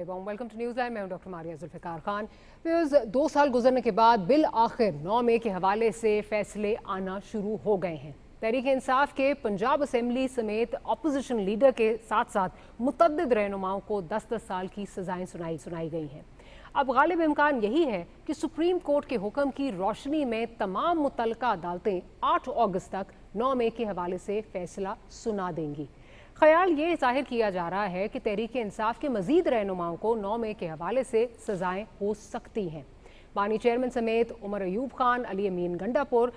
Warm welcome to news line. मैं हूं doctor Maria Zulfiqar Khan. Viewers, 2 साल गुजरने के बाद बिल आखिर 9 मई के हवाले से फैसले आना शुरू हो गए हैं। तहरीक इंसाफ के पंजाब असेंबली समेत अपोजिशन लीडर के साथ साथ मुतअद्दिद रहनुमाओं को 10-10 साल की सजाएं सुनाई गई हैं। अब गालिब इम्कान यही है कि सुप्रीम कोर्ट के हुक्म की रोशनी में तमाम मुतल्लिका अदालतें 8 अगस्त तक 9 मई के हवाले से फैसला सुना देंगी। ख्याल ये जाहिर किया जा रहा है कि तहरीक इंसाफ के मजीद रहनुमाओं को 9 मई के हवाले से सजाएं हो सकती हैं। बानी चेयरमैन समेत उमर अयूब खान, अली अमीन गंडापुर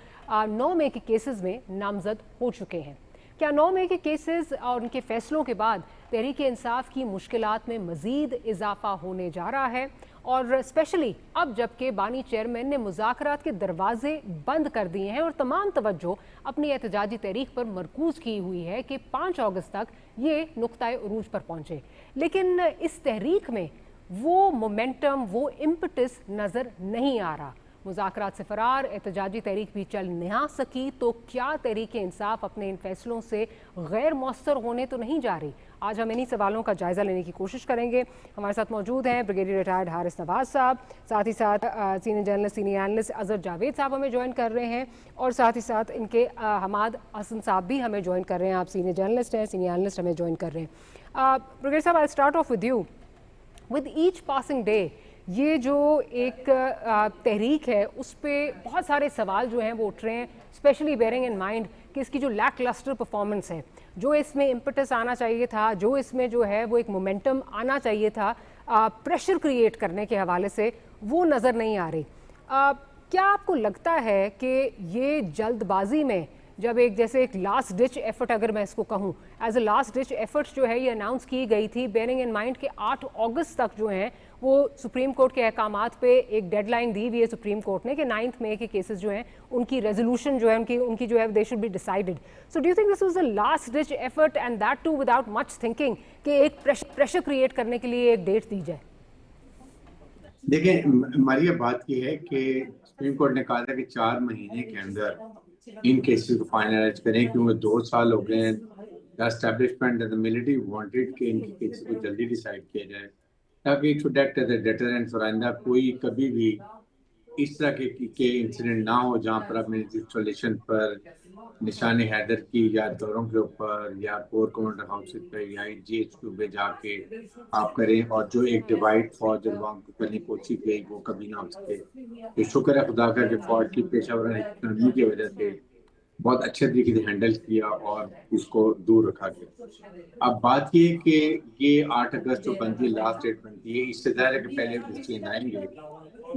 9 मई के केसेस में नामजद हो चुके हैं। क्या 9 मई के केसेस और उनके फैसलों के बाद तहरीक इंसाफ की मुश्किलात में मजीद इजाफा होने जा रहा है? और स्पेशली अब जबकि बानी चेयरमैन ने मुज़ाकरात के दरवाजे बंद कर दिए हैं और तमाम तवज्जो अपनी एहतजाजी तहरीक पर मरकूज की हुई है कि 5 अगस्त तक ये नुक्ता उरूज पर पहुंचे, लेकिन इस तहरीक में वो मोमेंटम, वो इम्पटस नज़र नहीं आ रहा। मुज़ाकरात से फरार एहतजाजी तहरीक भी चल ना सकी, तो क्या तहरीक इंसाफ अपने इन फैसलों से गैर मौसर होने तो नहीं जा रही? आज हम इन्हीं सवालों का जायज़ा लेने की कोशिश करेंगे। हमारे साथ मौजूद हैं ब्रिगेडियर रिटायर्ड हारिस नवाज साहब, साथ ही साथ senior journalist, senior analyst Azhar Javed साहब हमें ज्वाइन कर रहे हैं, और साथ ही साथ इनके हमाद हसन साहब भी हमें ज्वाइन कर रहे हैं। आप सीनियर जर्नलिस्ट हैं, सीनियर एनालिस्ट हमें ज्वाइन कर रहे हैं। ब्रिगेडियर साहब, I start of with you. With each passing day ये जो एक तहरीक है उस पर बहुत सारे सवाल जो हैं वो उठ रहे हैं, स्पेशली बेयरिंग इन माइंड कि इसकी जो लैक लस्टर परफॉर्मेंस है, जो इसमें इम्पटस आना चाहिए था, जो इसमें जो है वो एक मोमेंटम आना चाहिए था प्रेशर क्रिएट करने के हवाले से, वो नज़र नहीं आ रही। क्या आपको लगता है कि ये जल्दबाजी में जब जैसे एक लास्ट डिच एफर्ट, अगर मैं इसको कहूँ as a last ditch effort जो है ये अनाउंस की गई थी, बेयरिंग इन माइंड कि 8 अगस्त तक जो हैं वो सुप्रीम कोर्ट के अहकामात पे एक डेडलाइन दी हुई है सुप्रीम कोर्ट ने कि 9 मई के केसेस जो हैं उनकी रेजोल्यूशन जो है उनकी जो है they should be decided. So do you think this was a last ditch effort and that too without much thinking कि एक प्रेशर क्रिएट करने के लिए एक डेट दी जाए? देखिए, हमारी ये बात की है कि सुप्रीम कोर्ट ने कहा था कि 4 महीने के अंदर इन केसेस को फाइनलाइज करें, क्योंकि 2 साल हो गए हैं। The establishment and the military wanted कि इनके केसेस को जल्दी डिसाइड किया जाए, ताकि to act as a deterrent for आइंदा कोई कभी भी इस तरह के इंसिडेंट ना हो, जहाँ पर अपने इंस्टॉलेशन पर निशान हैदर की या दौरों के ऊपर या कोर कमांडर हाउस पे या GHQ पे जाके आप करें, और जो एक डिवाइड फौज अवाम को करनी कोशिश गई वो कभी ना हो सके। तो शुक्र है खुदा का कि फौज की पेशावराना इकोनॉमी की वजह से बहुत अच्छे तरीके से हैंडल किया और उसको दूर रखा गया। अब बात ये है कि ये 8 अगस्त जो बनती है, लास्ट डेट बनती है, इससे ज़ाहिर है कि पहले डिसीजन आएंगे,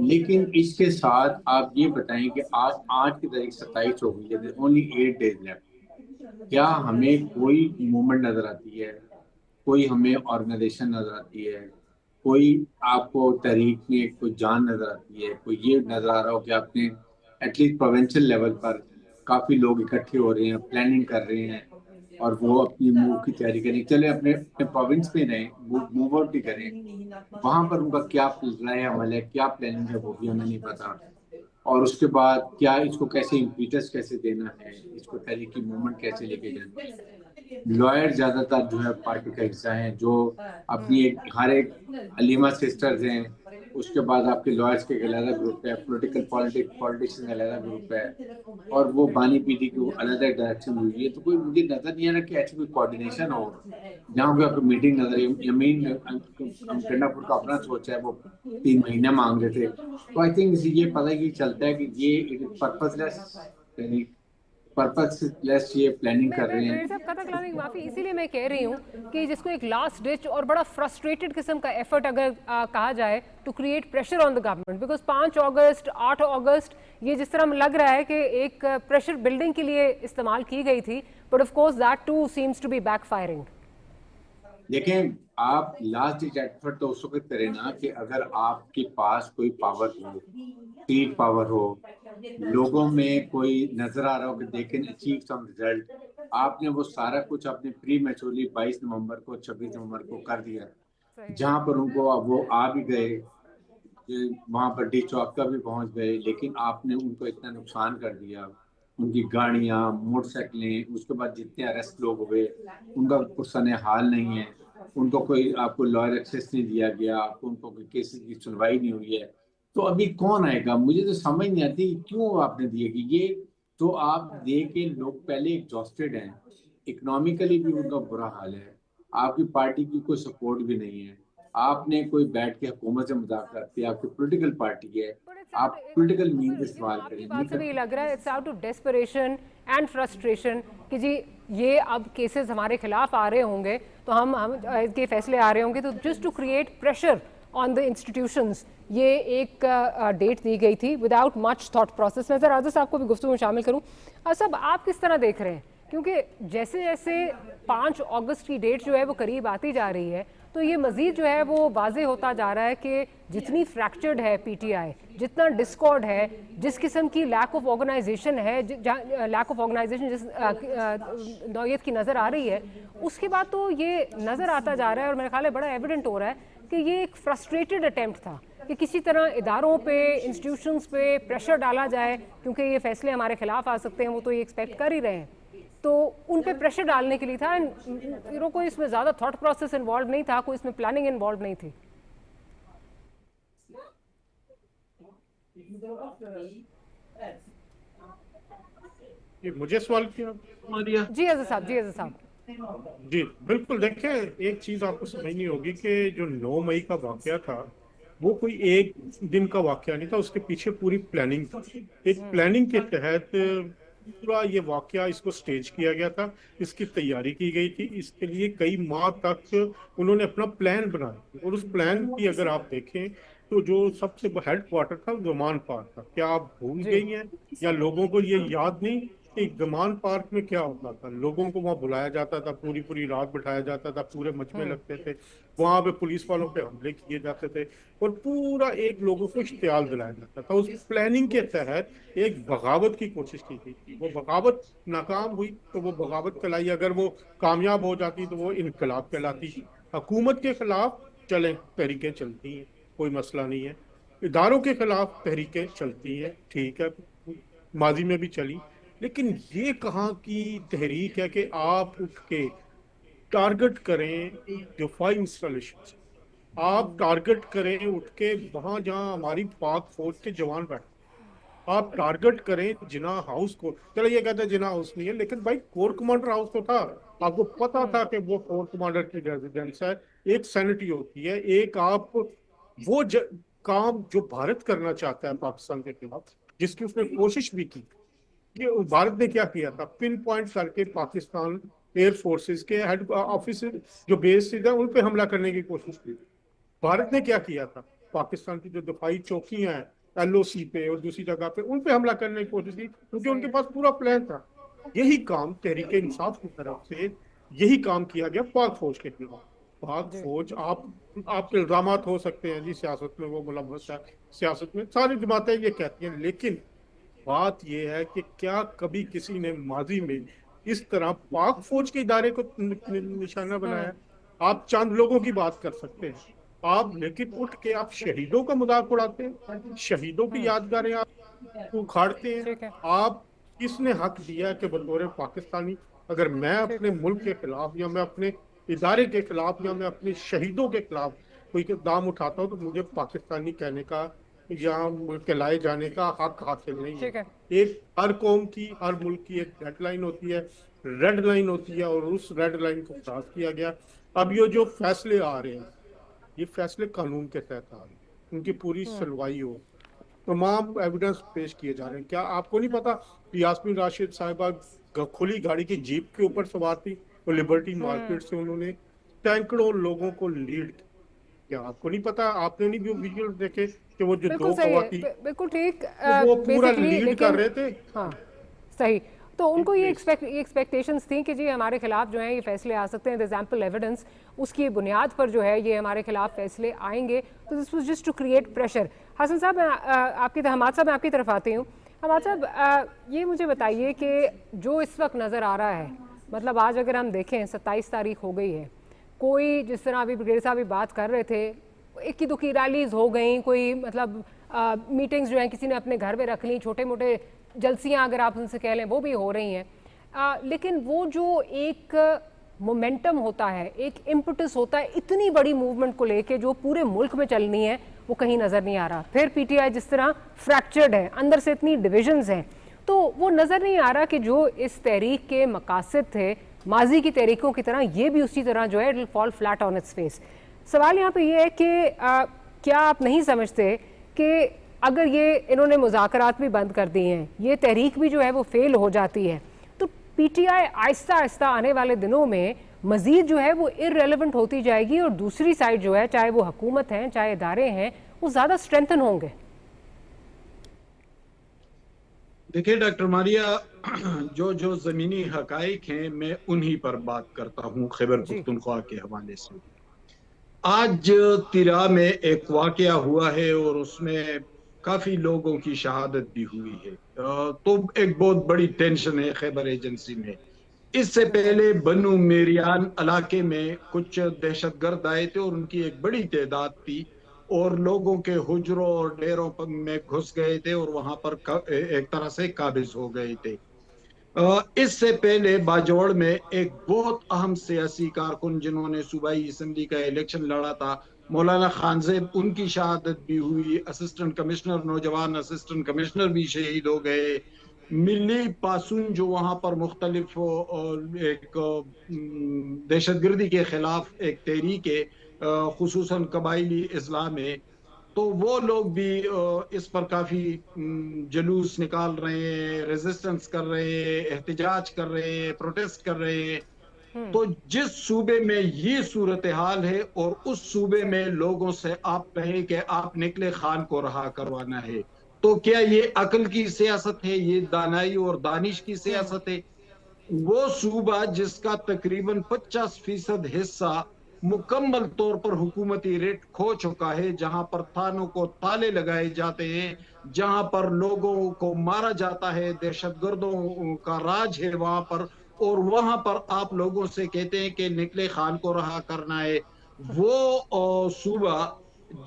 लेकिन इसके साथ आप ये बताएं कि आज की तारीख 27 हो गई है, ओनली 8 डेज लेफ्ट। क्या हमें कोई मूवमेंट नजर आती है? कोई हमें ऑर्गेनाइजेशन नजर आती है? कोई आपको तहरीक में कोई जान नजर आती है? कोई ये नजर आ रहा हो कि आपने एटलीस्ट प्रोविंशियल लेवल पर काफी लोग इकट्ठे हो रहे हैं, प्लानिंग कर रहे हैं, और वो अपनी मूव की तैयारी करें, चले अपने अपने प्रोविंस में रहें, मूव आउट भी करें, वहां पर उनका क्या राय अमल है, क्या प्लानिंग है, वो भी हमें नहीं पता। और उसके बाद क्या इसको कैसे इम्पीटस कैसे देना है, इसको तहरीकी मूवमेंट कैसे लेके जाना है। लॉयर ज्यादातर जो है पार्टी का हिस्सा है, जो अपनी हर एक अलीमा सिस्टर्स हैं, उसके बाद आपके लॉयर्स के एक अलग ग्रुप है, पॉलिटिशियन का अलग ग्रुप है, और वो बानी पीटी की अलग डायरेक्शन हुई है। तो कोई मुझे नजर नहीं आ रहा कि ऐसी कोई कोऑर्डिनेशन हो जहाँ पे आपको मीटिंग नजर यमीन गंडापुर का अपना सोच है, वो 3 महीने मांग रहे थे। तो आई थिंक ये पता ही चलता है कि ये पर्पसलेस ये प्लानिंग मैं कर रहे ब्रिगेडियर हैं। साहब कथा कलामी की माफ़ी इसीलिए मैं कह रही हूँ कि जिसको एक लास्ट डिच और बड़ा फ्रस्ट्रेटेड किस्म का एफर्ट अगर कहा जाए to create pressure on the government, because 5 अगस्त 8 अगस्त ये जिस तरह लग रहा है कि एक प्रेशर बिल्डिंग के लिए इस्तेमाल की गई थी, but of course that too seems to be backfiring. देखें, आप लास्ट डिच एफर्ट तो उस वक्त करें ना कि अगर आपके पास कोई पावर हो, सीट पावर हो, लोगों में कोई नजर आ रहा हो कि they can achieve some result, आपने वो सारा कुछ अपने प्री मैच्योरली 22 नवंबर को 26 नवंबर को कर दिया, जहां पर उनको अब वो आ भी गए, वहां पर डी चौक का भी पहुंच गए, लेकिन आपने उनको इतना नुकसान कर दिया, उनकी गाड़ियां, मोटरसाइकिलें, उसके बाद जितने अरेस्ट लोग हुए उनका पुरसने हाल नहीं है। उनको कोई आपको लॉयर एक्सेस नहीं दिया गया, आपको उनको कोई केसेस की सुनवाई नहीं हुई है, तो अभी कौन आएगा? मुझे तो समझ नहीं आती क्यों आपने दिए कि ये तो आप दे के लोग पहले एग्जॉस्टेड हैं, इकोनॉमिकली भी उनका बुरा हाल है, आपकी पार्टी की कोई सपोर्ट भी नहीं है, आपने कोई बैठ के हुकूमत से मुज़ाकरात किया, आपकी पॉलिटिकल पार्टी है, But it's आप पॉलिटिकल मीन मगर इस्तेमाल आपकी करें, नहीं बात से भी ये करते। लग रहा है it's out of desperation and frustration कि जी ये अब केसेस हमारे खिलाफ आ रहे होंगे तो हम के फैसले आ रहे होंगे तो just to create pressure on the institutions ये एक डेट दी गई थी विदाउट मच थॉट प्रोसेस। मैं राजा साहब को भी गुफ्तगू में शामिल करूँ। सब आप किस तरह देख रहे हैं, क्योंकि जैसे जैसे 5 अगस्त की डेट जो है वो करीब आती जा रही है तो ये मज़ीद जो है वो वाजे होता जा रहा है कि जितनी फ्रैक्चर्ड है पीटीआई, जितना डिस्कॉर्ड है, जिस किस्म की लैक ऑफ ऑर्गेनाइजेशन है, लैक ऑफ ऑर्गेनाइजेशन जिस नौयत की नज़र आ रही है, उसके बाद तो ये नज़र आता जा रहा है और मेरे ख्याल है बड़ा एविडेंट हो रहा है कि ये एक फ्रस्ट्रेटेड अटेम्प्ट था कि किसी तरह इदारों पे, इंस्टीट्यूशंस पे प्रेशर डाला जाए क्योंकि ये फैसले हमारे खिलाफ आ सकते हैं, वो तो ये एक्सपेक्ट कर ही रहे हैं, तो उन पे प्रेशर डालने के लिए था। कोई इसमें ज़्यादा थॉट प्रोसेस इन्वॉल्व नहीं था, कोई इसमें प्लानिंग इन्वॉल्व नहीं थी। ये मुझे सवाल किया मारिया। जी अज़र साहब, जी अज़र साहब। जी बिल्कुल, देखें एक चीज आपको समझनी होगी कि जो 9 मई का वाकया था वो कोई एक दिन का वाकया नहीं था, उसके पीछे पूरी प्लानिंग थी। एक प्लानिंग के तहत पूरा ये वाकया इसको स्टेज किया गया था, इसकी तैयारी की गई थी, इसके लिए कई माह तक उन्होंने अपना प्लान बनाया। और उस प्लान की अगर आप देखें तो जो सबसे हेड क्वार्टर था गमान पार्क था। क्या आप भूल गई हैं या लोगों को ये याद नहीं कि गमान पार्क में क्या होता था? लोगों को वहां बुलाया जाता था, पूरी पूरी रात बिठाया जाता था, पूरे मजमे लगते थे, वहां पे पुलिस वालों पे हमले किए जाते थे और पूरा एक लोगों को इश्तियाल दिलाया जाता था। उस प्लानिंग के तहत एक बगावत की कोशिश की गई थी। वो बगावत नाकाम हुई तो वो बगावत कहलाई, अगर वो कामयाब हो जाती तो वो इनकलाब कहलाती। हुकूमत के खिलाफ चले तहरीकें चलती हैं, कोई मसला नहीं है, इदारों के खिलाफ तहरीकें चलती हैं, ठीक है, माजी में भी चली। लेकिन ये कहाँ की तहरीक है कि आप उठ के टारगेट करें दिफाई इंस्टॉलेशन, आप टारगेट करें उठ के वहां जहां हमारी पाक फौज के जवान बैठे, आप टारगेट करें जिना हाउस को। चलो ये कहते हैं जिना हाउस नहीं है, लेकिन भाई कोर कमांडर हाउस तो था, आपको पता था कि वो कोर कमांडर की रेजिडेंस है। एक सैनिटी होती है, एक आप वो काम जो भारत करना चाहता है पाकिस्तान के खिलाफ, जिसकी उसने कोशिश भी की कि भारत ने क्या किया था, पिन पॉइंट करके पाकिस्तान एयर फोर्सेस के हेड ऑफिस जो बेस है उन पे हमला करने की कोशिश की। भारत ने क्या किया था, पाकिस्तान की जो दफाई चौकियां हैं एलओसी पे और दूसरी जगह पे उन पे हमला करने की कोशिश की, क्योंकि उनके पास पूरा प्लान था। यही काम तहरीक इंसाफ की तरफ से यही काम किया गया पाक फौज के खिलाफ। पाक फौज, आप इल्जामात हो सकते हैं जी सियासत में वो मुलव्वस है, सियासत में सारी जमातें ये कहती हैं, लेकिन बात यह है कि क्या कभी किसी ने माजी में इस तरह पाक फौज के इदारे को निशाना बनाया? आप चंद लोगों की बात कर सकते हैं आप, लेकिन उठ के आप शहीदों का मजाक उड़ाते हैं, शहीदों की यादगारें आप उखाड़ते हैं। ठीक है, आप किसने हक दिया कि बतौर पाकिस्तानी अगर मैं ठीक अपने है। मुल्क के खिलाफ या मैं अपने इदारे के खिलाफ या मैं अपने शहीदों के खिलाफ कोई दाम उठाता हूँ तो मुझे पाकिस्तानी कहने का या कहलाए जाने का हक हासिल नहीं है। ठीक है। एक हर कौम की, हर मुल्क की एक रेड लाइन होती है, रेड लाइन होती है, और उस रेड लाइन को क्रॉस किया गया। अब ये जो फैसले आ रहे हैं, ये फैसले कानून के तहत आ रहे हैं, उनकी पूरी सुनवाई हो, तमाम एविडेंस पेश किए जा रहे हैं। क्या आपको नहीं पता कि यास्मीन राशिद साहिबा खुली गाड़ी की जीप के ऊपर सवार थी और लिबर्टी मार्केट से उन्होंने सैकड़ों लोगों को लीड किया? क्या आपको नहीं पता? आपने नहीं भी विजुअल देखे कि वो जो बिल्कुल दो सही कवाती है, बिल्कुल ठीक। वो पूरा बेसिकली लीड कर लेकिन रहे थे। हाँ सही, तो उनको ये एक्सपेक्टेशंस थी कि जी हमारे खिलाफ जो है ये फैसले आ सकते हैं, द एग्जाम्पल एविडेंस उसकी बुनियाद पर जो है ये हमारे खिलाफ फैसले आएंगे, तो this was just to create pressure. Hasan sahab, Hammad साहब मैं आपकी तरफ आती हूँ। हमाद साहब, ये मुझे बताइए कि जो इस वक्त नज़र आ रहा है, मतलब आज अगर हम देखें 27 तारीख हो गई है, कोई जिस तरह अभी ब्रिगेडियर साहब भी बात कर रहे थे, इक्की दुखी रैलीज हो गई, कोई मतलब मीटिंग्स जो हैं किसी ने अपने घर में रख ली, छोटे मोटे जलसियां अगर आप उनसे कह लें वो भी हो रही हैं, लेकिन वो जो एक मोमेंटम होता है, एक इम्पटस होता है इतनी बड़ी मूवमेंट को लेके जो पूरे मुल्क में चलनी है, वो कहीं नज़र नहीं आ रहा। फिर पीटीआई जिस तरह फ्रैक्चर्ड है, अंदर से इतनी डिविजन्स हैं, तो वो नज़र नहीं आ रहा कि जो इस तहरीक के मकासद थे माजी की तहरीकों की तरह, ये भी उसी तरह जो है it will fall flat on its face. सवाल यहाँ पे ये है कि क्या आप नहीं समझते कि अगर ये इन्होंने मुज़ाकरात भी बंद कर दिए हैं, ये तहरीक भी जो है वो फेल हो जाती है, तो पीटीआई आहिस्ता आहिस्ता आने वाले दिनों में मज़ीद जो है वो इररेलेवेंट होती जाएगी और दूसरी साइड जो है, चाहे वो हुकूमत हैं चाहे इदारे हैं, वो ज़्यादा स्ट्रेंथन होंगे। देखिए डॉक्टर मारिया, जो जो ज़मीनी हकाइक हैं मैं उन्हीं पर बात करता हूँ खैबर पख्तूनख्वा के हवाले से। आज तिरा में एक वाकया हुआ है और उसमें काफ़ी लोगों की शहादत भी हुई है, तो एक बहुत बड़ी टेंशन है खैबर एजेंसी में। इससे पहले बनु मेरियान इलाके में कुछ दहशतगर्द आए थे और उनकी एक बड़ी तादाद थी और लोगों के हुजरों और डेरों में घुस गए थे और वहां पर एक तरह से काबिज हो गए थे। इससे पहले बाजौड़ में एक बहुत अहम सियासी कारकुन जिन्होंने सूबाई असम्बली का इलेक्शन लड़ा था, मौलाना खानजेब, उनकी शहादत भी हुई। असिस्टेंट कमिश्नर, नौजवान असिस्टेंट कमिश्नर भी शहीद हो गए। मिली पासून जो वहां पर मुख्तलिफ एक दहशतगर्दी के खिलाफ एक तहरीक है, खुसूसन कबाइली इस्लाम है, तो वो लोग भी इस पर काफी जुलूस निकाल रहे हैं, रेजिस्टेंस कर रहे हैं, एहतजाज कर रहे हैं, प्रोटेस्ट कर रहे हैं। तो जिस सूबे में ये सूरत हाल है और उस सूबे में लोगों से आप कहें कि आप निकले खान को रहा करवाना है, तो क्या ये अकल की सियासत है? ये दानाई और दानिश की सियासत है? वो सूबा जिसका तकरीबन 50% हिस्सा मुकम्मल तौर पर हुकूमती रेट खो चुका है, जहां पर थानों को ताले लगाए जाते हैं, जहां पर लोगों को मारा जाता है, दहशतगर्दों का राज है वहां पर, और वहां पर आप लोगों से कहते हैं कि निकले खान को रहा करना है। वो सूबा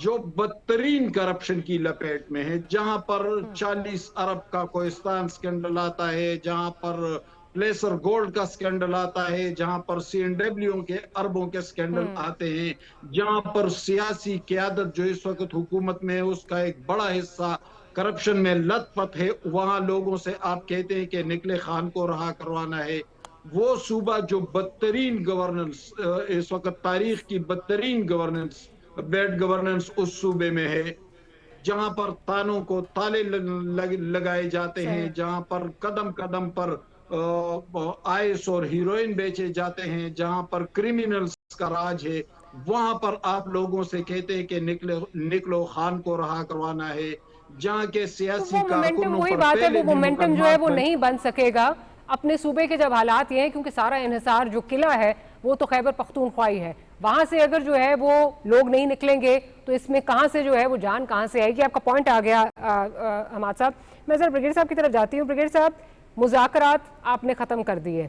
जो बदतरीन करप्शन की लपेट में है, जहां पर 40 अरब का कोहिस्तान स्कैंडल आता है, जहां पर प्लेसर गोल्ड का स्कैंडल आता है, जहां पर CNW के अरबों के स्कैंडल आते हैं, जहां पर सियासी क़यादत जो इस वक्त हुकूमत में है उसका एक बड़ा हिस्सा करप्शन में लथपथ है, वहां लोगों से आप कहते हैं कि निकले खान को रहा करवाना है। वो सूबा जो बदतरीन गवर्नेंस, इस वक्त तारीख की बदतरीन गवर्नेंस, बैड गवर्नेंस उस सूबे में है, जहां पर थानों को ताले लगाए जाते हैं, जहां पर कदम कदम पर आइस और हीरोइन बेचे जाते हैं, जहां पर क्रिमिनल्स का राज है, वहां पर आप लोगों से कहते हैं कि निकलो खान को रहा करवाना है। जहां के सियासी कारकुनों वही बात है, वो मोमेंटम जो है वो नहीं बन सकेगा अपने सूबे के जब हालात ये हैं, क्योंकि सारा इन्हिसार जो किला है वो तो खैबर पख्तूनख्वा ही है। वहां से अगर जो है वो लोग नहीं निकलेंगे तो इसमें कहां से जो है वो जान कहां से आएगी। आपका पॉइंट आ गया हमाद साहब। मैं सर ब्रिगेड साहब की तरफ जाती हूँ। ब्रिगेड साहब, मुज़ाकरात आपने ख़त्म कर दिए,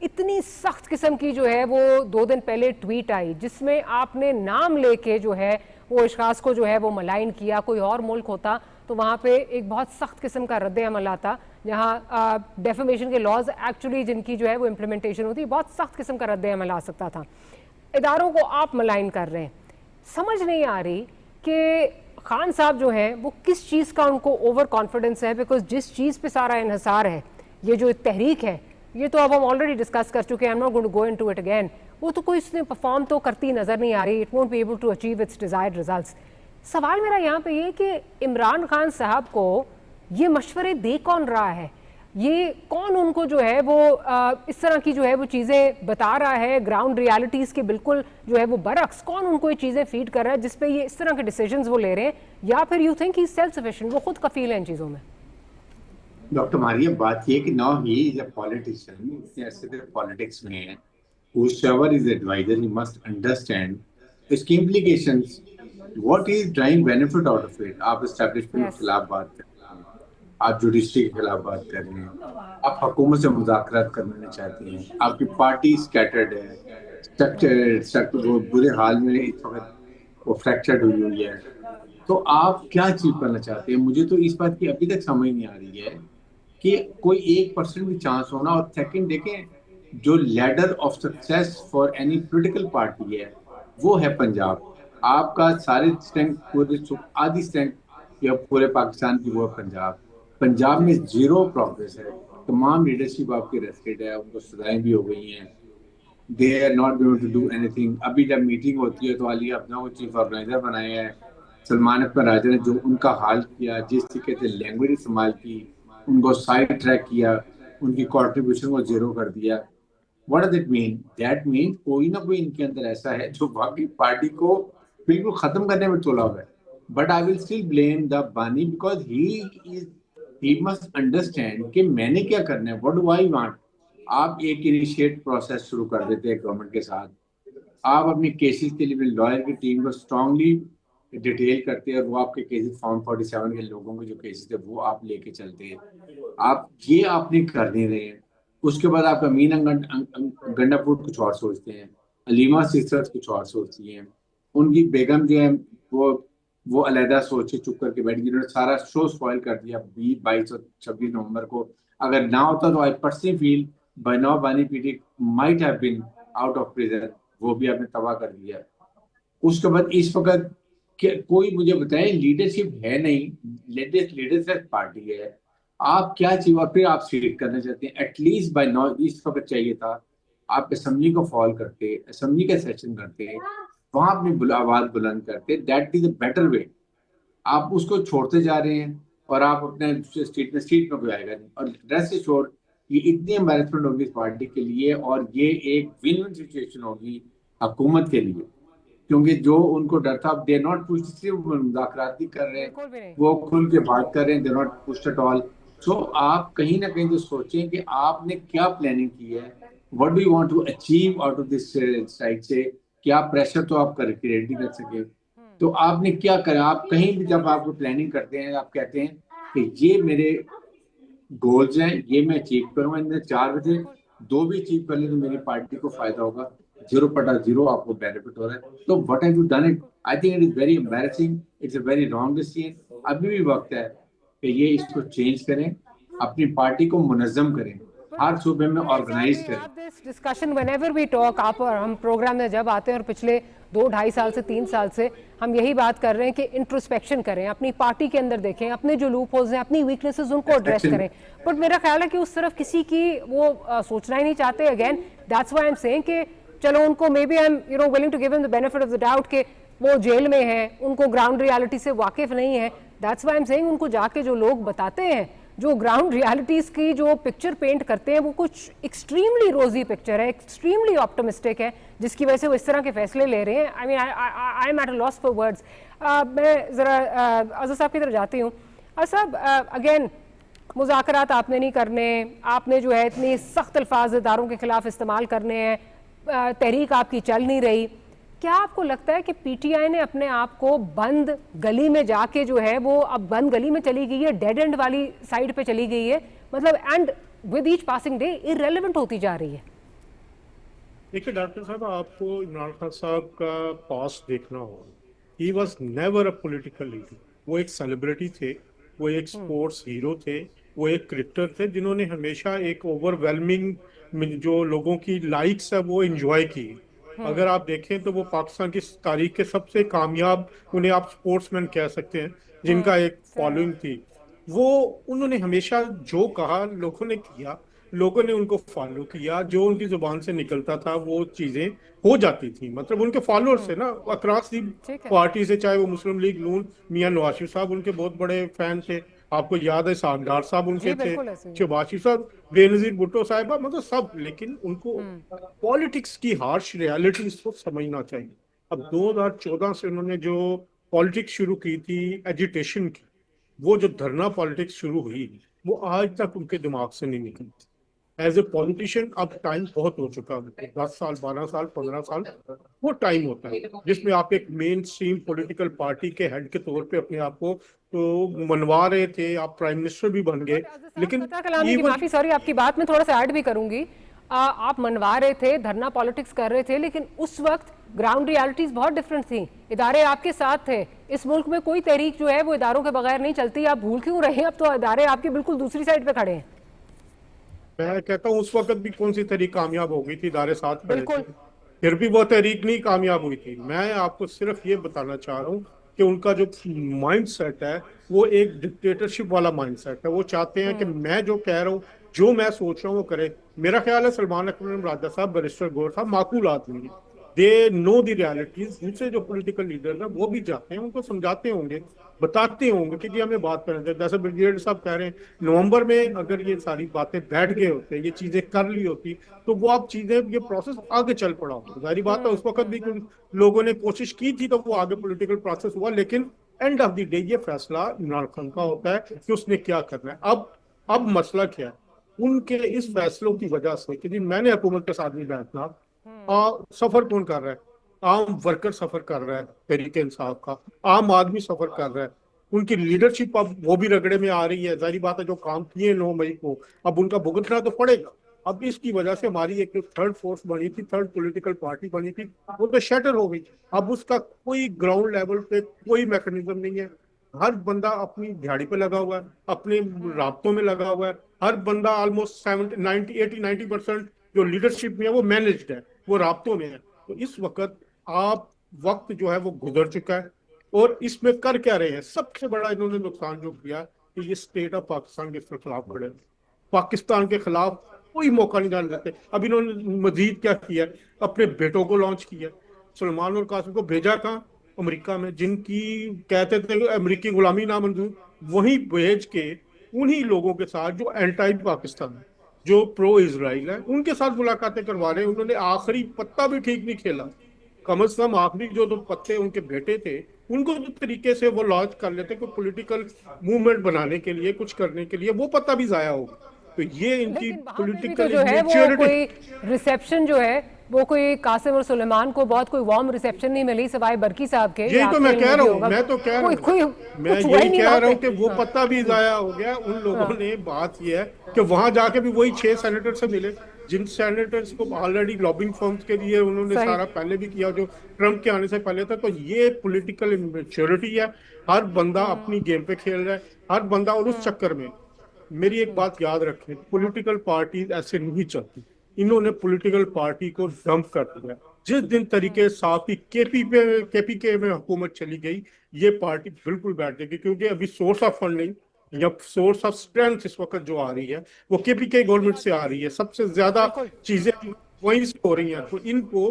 इतनी सख्त किस्म की जो है वो 2 दिन पहले ट्वीट आई जिसमें आपने नाम लेके जो है वो अशखास को जो है वो मलाइन किया। कोई और मुल्क होता तो वहाँ पे एक बहुत सख्त किस्म का रद्द अमल आता, जहाँ डेफेमेशन के लॉज एक्चुअली जिनकी जो है वो इम्प्लीमेंटेशन होती, बहुत सख्त किस्म का रद्द अमल आ सकता था। इदारों को आप मलाइन कर रहे हैं, समझ नहीं आ रही कि खान साहब जो है वो किस चीज़ का उनको ओवर कॉन्फिडेंस है, बिकॉज जिस चीज़ पे सारा इन्हिसार है, ये जो तहरीक है, ये तो अब हम ऑलरेडी डिस्कस कर चुके हैं, I am not going to go into it again. वो तो कोई इसने परफॉर्म तो करती नज़र नहीं आ रही, it won't be able to achieve its desired results. सवाल मेरा यहाँ पे ये कि इमरान खान साहब को ये मशवरे दे कौन रहा है, ये कौन उनको जो है वो इस तरह की जो है वो चीज़ें बता रहा है, ग्राउंड रियलिटीज़ के बिल्कुल जो है वो बरक्स, कौन उनको ये चीज़ें फीड कर रहा है जिसपे ये इस तरह के डिसीजंस वो ले रहे हैं, या फिर you think he self sufficient, वो खुद कफील है इन चीज़ों में? डॉक्टर मारिया, बात ये कि now he is a politician, इतने ऐसे पॉलिटिक्स में है, whoever is advisor, he must understand इसकी implications, what is drawing benefit out of it। आप एस्टेब्लिशमेंट के खिलाफ बात कर रहे हैं, आप जुडिशरी के खिलाफ बात कर रहे हैं, आप हुकूमत से मुज़ाकरात करना चाहते हैं, आपकी पार्टी स्कैटर्ड है, स्ट्रक्चर वो बुरे हाल में इस वक्त वो फ्रैक्चर्ड हुई है, तो आप क्या अचीव करना चाहते हैं? मुझे तो इस बात की अभी तक समझ नहीं आ रही है कि कोई 1% भी चांस होना। और सेकंड देखें, जो ladder of success for any political party है वो है पंजाब। आपका सारे स्ट्रेंथ पूरे आधी स्ट्रेंथ या पूरे पाकिस्तान की वो है पंजाब। पंजाब में जीरो प्रोग्रेस है। तमाम लीडरशिप आपकी रेस्टेड है, उनको सजाएं भी हो गई हैं। They are not going to do anything. अभी जब मीटिंग होती है तो अली अपना को चीफ ऑर्गेनाइजर बनाए हैं। सलमान अकबर राजा ने जो उनका हाल किया, जिस तरीके से लैंग्वेज इस्तेमाल की, उनको साइड ट्रैक किया, उनकी कॉन्ट्रीब्यूशन को जीरो कर दिया। What does it mean? That mean कोई ना कोई इनके अंदर ऐसा है जो बाकी पार्टी को बिल्कुल खत्म करने में तुला हुआ है। But I will still blame the बानी बिकॉज ही मस्ट अंडरस्टैंड कि मैंने क्या करना है, व्हाट डू आई वांट। आप एक इनिशिएट प्रोसेस शुरू कर देते हैं गवर्नमेंट के साथ। आप अपनी केसेस के लिए लॉयर की टीम को स्ट्रांगली डिटेल करते हैं और वो आपके केसेस फॉर्म 47 के लोगों के जो केसेस थे वो आप लेके चलते हैं। आप ये आपने कर नहीं रहे हैं। उसके बाद आप अमीन गंडापुर कुछ और सोचते हैं, अलीमा सिस्टर्स कुछ और सोचती हैं, उनकी बेगम जो है वो अलहदा सोचे चुप करके बैठ गई। उन्होंने सारा शो स्पॉइल कर दिया 22 और 26 नवंबर को। अगर ना होता तो I personally feel by now बानी PTI might have been out of prison. वो भी आपने तबाह कर दिया। उसके बाद इस वक्त कोई मुझे बताए लीडरशिप है नहीं, लीडरशिप पार्टी है। आप क्या चाहिए और फिर आप सीट करना चाहते हैं। एटलीस्ट बाय नाउ इस वक्त चाहिए था आप असेंबली को फॉल करते, असेंबली का सेशन करते, वहां अपनी आवाज बुलंद करते। That is a better way. आप उसको छोड़ते जा रहे हैं और आप अपने स्टेट में कोई आएगा नहीं। और रेस्ट एश्योर्ड ये इतनी एम्बैरेसमेंट होगी इस पार्टी के लिए और ये एक विन विन सिचुएशन होगी हुकूमत के लिए, क्योंकि जो उनको डर था, दे नॉट पुश, सिर्फ मुज़ाकरात नहीं कर रहे हैं, वो खुल के बात कर रहे हैं, they not push at all. So आप कहीं ना कहीं तो सोचें कि आपने क्या प्लानिंग की है, what do you want to achieve out of this side से। क्या प्रेशर तो आप क्रिएट नहीं कर सके, तो आपने क्या करा। आप कहीं भी जब आप प्लानिंग करते हैं आप कहते हैं कि ये मेरे गोल्स हैं, ये मैं अचीव करूंगा, इनमें 4 बजे 2 भी अचीव कर ले तो मेरी पार्टी को फायदा होगा, 0/0 आपको बेनिफिट हो रहा है। तो what have you done it? I think it is very embarrassing, it's a very wrong decision. अभी भी वक्त है कि ये इसको चेंज करें, अपनी पार्टी को मुनज़्ज़म करें, हर सूबे में ऑर्गेनाइज करें। डिस्कशन व्हेनेवर वी टॉक, आप और हम प्रोग्राम में जब आते हैं और पिछले 2-2.5 साल से 3 साल से हम यही बात कर रहे हैं कि इंट्रोस्पेक्शन करें, अपनी पार्टी के अंदर देखें, अपने जो लूप होल्स हैं, अपनी वीकनेसेस उनको एड्रेस करें। बट मेरा ख्याल है कि उस तरफ किसी की वो सोचना ही नहीं चाहते। Again that's why I am saying कि चलो उनको maybe I am willing to give him the benefit of the doubt कि वो जेल में है, उनको ग्राउंड रियलिटी से वाकिफ नहीं है। That's why I am saying उनको जाके जो लोग बताते हैं, जो ग्राउंड रियलिटीज की जो पिक्चर पेंट करते हैं, वो कुछ एक्सट्रीमली रोजी पिक्चर है, एक्सट्रीमली ऑप्टिमिस्टिक है, जिसकी वजह से वो इस तरह के फैसले ले रहे हैं। I mean I am at a loss for words. मैं ज़रा अज़हर साहब की तरफ जाती हूँ। अज़हर साहब, अगेन मुज़ाकरात आपने नहीं करने, आपने जो है इतनी सख्त अल्फाज इदारों के खिलाफ इस्तेमाल करने हैं, तहरीक आपकी चल नहीं रही। क्या आपको लगता है कि पीटीआई ने अपने आप को बंद गली में जाके जो है वो अब बंद गली में चली गई है, डेड एंड वाली साइड पे चली गई है, मतलब and with each passing day irrelevant होती जा रही है? देखिए डॉक्टर साहब, आपको इमरान खान साहब का पास देखना होगा। He was never a political leader. वो एक सेलिब्रिटी थे, वो एक स्पोर्ट्स हीरो थे, वो एक क्रिकेटर थे जिन्होंने हमेशा एक ओवरवेलमिंग जो लोगों की लाइक्स है वो एंजॉय की। अगर आप देखें तो वो पाकिस्तान की तारीख के सबसे कामयाब, उन्हें आप स्पोर्ट्समैन कह सकते हैं, जिनका एक फॉलोइंग थी। वो उन्होंने हमेशा जो कहा लोगों ने किया, लोगों ने उनको फॉलो किया, जो उनकी जुबान से निकलता था वो चीजें हो जाती थी। मतलब उनके फॉलोअर्स थे ना अक्रॉस दी पार्टी से, चाहे वो मुस्लिम लीग नून, मियां नवाज शरीफ साहब उनके बहुत बड़े फैन थे, आपको याद है सागदार साहब उनके थे, शहबाज शरीफ साहब, बेनजीर भुट्टो साहिबा, मतलब सब। लेकिन उनको पॉलिटिक्स की हार्श रियलिटीज को समझना चाहिए। अब 2014 से उन्होंने जो पॉलिटिक्स शुरू की थी एजिटेशन की, वो जो धरना पॉलिटिक्स शुरू हुई, वो आज तक उनके दिमाग से नहीं निकली। एज ए पॉलिटिशियन अब टाइम बहुत हो चुका है, 10 साल 12 साल 15 साल वो टाइम होता है जिसमें आप एक मेन स्ट्रीम पॉलिटिकल पार्टी के हेड के तौर पे अपने आप को तो मनवा रहे थे, आप प्राइम मिनिस्टर भी बन गए। लेकिन माफी, सॉरी, आपकी बात में थोड़ा सा ऐड भी करूंगी। आप मनवा रहे थे, धरना पॉलिटिक्स कर रहे थे, लेकिन उस वक्त ग्राउंड रियलिटीज बहुत डिफरेंट थी। इदारे आपके साथ थे। इस मुल्क में कोई तहरीक जो है वो इदारों के बगैर नहीं चलती। आप भूल क्यों रहे हैं? अब तो इदारे आपके बिल्कुल दूसरी साइड पे खड़े हैं। मैं कहता हूँ उस वक्त भी कौन सी तहरीक कामयाब हो गई थी, इदारे साथ खड़े बिल्कुल। थे, फिर भी वो तहरीक नहीं कामयाब हुई थी। मैं आपको सिर्फ ये बताना चाह रहा हूँ कि उनका जो माइंड सेट है वो एक डिक्टेटरशिप वाला माइंड सेट है। वो चाहते हैं कि मैं जो कह रहा हूँ, जो मैं सोच रहा हूँ वो करे। मेरा ख्याल है सलमान अकबर राजा साहब, बैरिस्टर गौर साहब माकूल आदमी है, दे नो द रियलिटीज। दूसरे जो पॉलिटिकल लीडर है वो भी जाते हैं, उनको समझाते होंगे, बताते होंगे कि जी हमें बात करने दें। जैसे ब्रिगेडियर साहब कह रहे हैं, नवंबर में अगर ये सारी बातें बैठ गए होते, ये चीजें कर ली होती, तो वो आप चीजें, ये प्रोसेस आगे चल पड़ा होता। जाहिर बात है उस वक्त भी कुछ लोगों ने कोशिश की थी, तो वो आगे पॉलिटिकल प्रोसेस हुआ, लेकिन एंड ऑफ द डे ये फैसला इमरान खान का होता है कि उसने क्या करना है। अब मसला क्या है, उनके इस फैसलों की वजह से कि जी मैंने हुकूमत के साथ नहीं बैठना, सफर कौन कर रहा है? आम वर्कर सफर कर रहा है तहरीके इंसाफ का, आम आदमी सफर कर रहा है। उनकी लीडरशिप अब वो भी रगड़े में आ रही है। जाहिर बात है जो काम किए 9 मई को अब उनका भुगतना तो पड़ेगा। अब इसकी वजह से हमारी एक थर्ड फोर्स बनी थी, थर्ड पॉलिटिकल पार्टी बनी थी, वो तो शटर हो गई। अब उसका कोई ग्राउंड लेवल पे कोई मैकेनिज्म नहीं है। हर बंदा अपनी दिहाड़ी पे लगा हुआ है, अपने राब्तों में लगा हुआ है। हर बंदा ऑलमोस्ट 70 90 80 90% जो लीडरशिप में है वो मैनेज्ड है, वो राब्तों में है। तो इस वक्त जो है वो गुजर चुका है। और इसमें कर क्या रहे हैं? सबसे बड़ा इन्होंने नुकसान जो किया कि ये स्टेट ऑफ पाकिस्तान के खिलाफ खड़े, पाकिस्तान के खिलाफ कोई मौका नहीं डाल देते। अब इन्होंने मजीद क्या किया, अपने बेटों को लॉन्च किया। सलमान और कासिम को भेजा कहाँ? अमेरिका में, जिनकी कहते थे अमेरिकी गुलामी नामंजूर, वहीं भेज के उन्हीं लोगों के साथ जो एंटी पाकिस्तान, जो प्रो इजराइल है, उनके साथ मुलाकातें करवा रहे हैं। उन्होंने आखिरी पत्ता भी ठीक नहीं खेला। कम से कम आखिरी जो 2 पत्ते उनके बेटे थे उनको जो तरीके से वो लॉन्च कर लेते कोई पॉलिटिकल मूवमेंट बनाने के लिए, कुछ करने के लिए, वो पता भी जाया होगा। तो ये इनकी लेकिन वहां पे भी तो पॉलिटिकल जो है वो इमेच्योरिटी। कोई रिसेप्शन जो है वो कोई कासिम और सुलेमान को बहुत कोई वार्म रिसेप्शन नहीं मिली सिवाय बरकी साहब के। यही तो मैं कह रहा हूँ, मैं तो कह रहा कोई हूँ, मैं कुछ हुआ ही यही नहीं कह वहां रहा हूँ पे। कि वो पता भी जाया हो गया उन लोगों ने। बात ये है कि वहां जाके भी वही 6 सेनेटर से मिले, जिन सेनेटर्स को ऑलरेडी लॉबिंग फर्म्स के लिए उन्होंने सही। सारा पहले भी किया, जो ट्रंप के आने से पहले था। तो ये पॉलिटिकल इमेच्योरिटी है। हर बंदा अपनी गेम पे खेल रहा है, हर बंदा। और उस चक्कर में मेरी एक बात याद रखें, पॉलिटिकल पार्टी ऐसे नहीं चलती। इन्होंने पॉलिटिकल पार्टी को डंप कर दिया। जिस दिन तरीके साफ ही केपीके में हुकूमत चली गई, ये पार्टी बिल्कुल बैठ जाएगी। क्योंकि अभी सोर्स ऑफ फंडिंग या सोर्स ऑफ स्ट्रेंथ इस वक्त जो आ रही है वो केपीके गवर्नमेंट से आ रही है। सबसे ज्यादा चीजें वहीं से हो रही हैं। तो इनको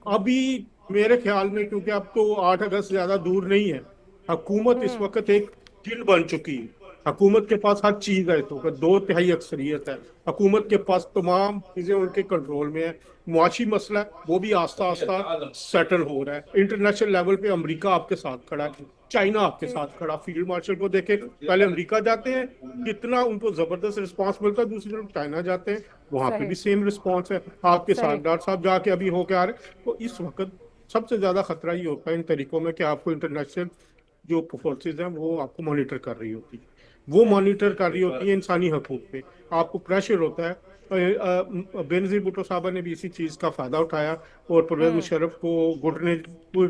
अभी मेरे ख्याल में, क्योंकि अब तो 8 अगस्त ज्यादा दूर नहीं है, हुकूमत इस वक्त एक जिन बन चुकी है। हुकूमत के पास हर चीज है, तो 2/3 अक्सरियत है। हुकूमत के पास तमाम चीजें उनके कंट्रोल में है। मुआशी मसला है वो भी आस्ता आस्ता सेटल हो रहा है। इंटरनेशनल लेवल पे अमेरिका आपके साथ खड़ा है, चाइना आपके साथ खड़ा। फील्ड मार्शल को देखे, पहले अमेरिका जाते हैं, कितना उनको जबरदस्त रिस्पांस मिलता है। दूसरी तरफ चाइना जाते हैं, वहां पे भी सेम रिस्पांस है। आपके साथ डॉक्टर साहब जाके अभी होके आ रहे। तो इस वक्त सबसे ज्यादा खतरा ये होता है इन तरीकों में कि आपको इंटरनेशनल जो फोर्सेज हैं वो आपको मॉनिटर कर रही होती है, वो मॉनिटर कर रही होती है इंसानी हकूक पे। आपको प्रेशर होता है। बेनजीर भुट्टो साहब ने भी इसी चीज का फायदा उठाया और परवेज मुशर्रफ को घुटने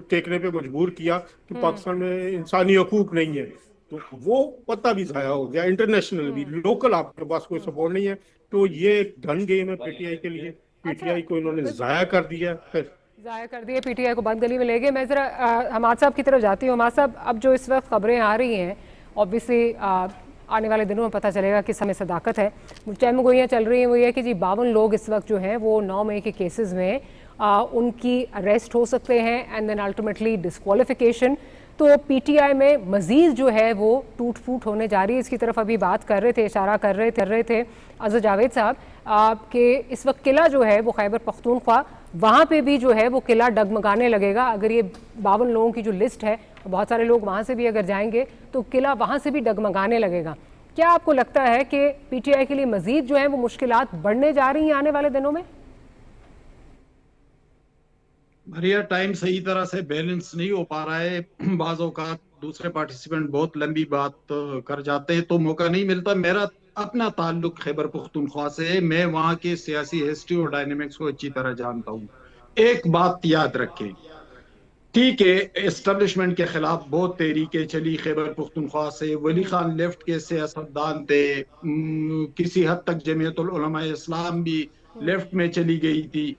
टेकने पे मजबूर किया कि पाकिस्तान में इंसानी हकूक नहीं है। तो वो पता भी जाया हो गया। इंटरनेशनल भी, लोकल आपके पास कोई सपोर्ट नहीं है। तो ये एक धन गेम है पीटीआई के लिए। पीटीआई को इन्होंने जाया कर दिया, फिर जाया कर दिया, पीटीआई को बंद गली में ले गए। मैं जरा हमाद साहब की तरफ जाती हूँ। हमाद साहब, अब जो इस वक्त खबरें आ रही हैं, ऑब्वियसली आने वाले दिनों में पता चलेगा कि समय सदाकत है। चैम गोइयाँ चल रही हैं वो ये कि जी 52 लोग इस वक्त जो हैं वो 9 मई के केसेस में उनकी अरेस्ट हो सकते हैं एंड देन अल्टीमेटली डिस्क्वालिफिकेशन। तो पीटीआई में मजीद जो है वो टूट फूट होने जा रही है। इसकी तरफ अभी बात कर रहे थे, इशारा कर रहे थे अजहर जावेद साहब कि इस वक्त किला जो है वो खैबर पख्तूनख्वा, वहाँ पे भी जो है वो किला डगमगाने लगेगा। अगर ये 52 लोगों की जो लिस्ट है, बहुत सारे लोग वहाँ से भी अगर जाएंगे तो किला वहाँ से भी डगमगाने लगेगा। क्या आपको लगता है कि पीटीआई के लिए मजीद जो है वो मुश्किलात बढ़ने जा रही हैं आने वाले दिनों में? मारिया, टाइम सही तरह से बैलेंस नहीं हो पा रहा है। बाज़ों का दूसरे पार्टिसिपेंट बहुत लंबी बात कर जाते हैं तो मौका नहीं मिलता। मेरा अपना ताल्लुक खैबर पख्तूनख्वा से है, मैं वहाँ के सियासी हिस्ट्री और डायनेमिक्स को अच्छी तरह जानता हूँ। एक बात याद रखें, ठीक है, एस्टेब्लिशमेंट के खिलाफ बहुत तहरीकें चली खैबर पुख्तनख्वा से। वली खान लेफ्ट के सियासतदान थे, किसी हद तक जमीयतुल उलमा इस्लाम भी लेफ्ट में चली गई थी।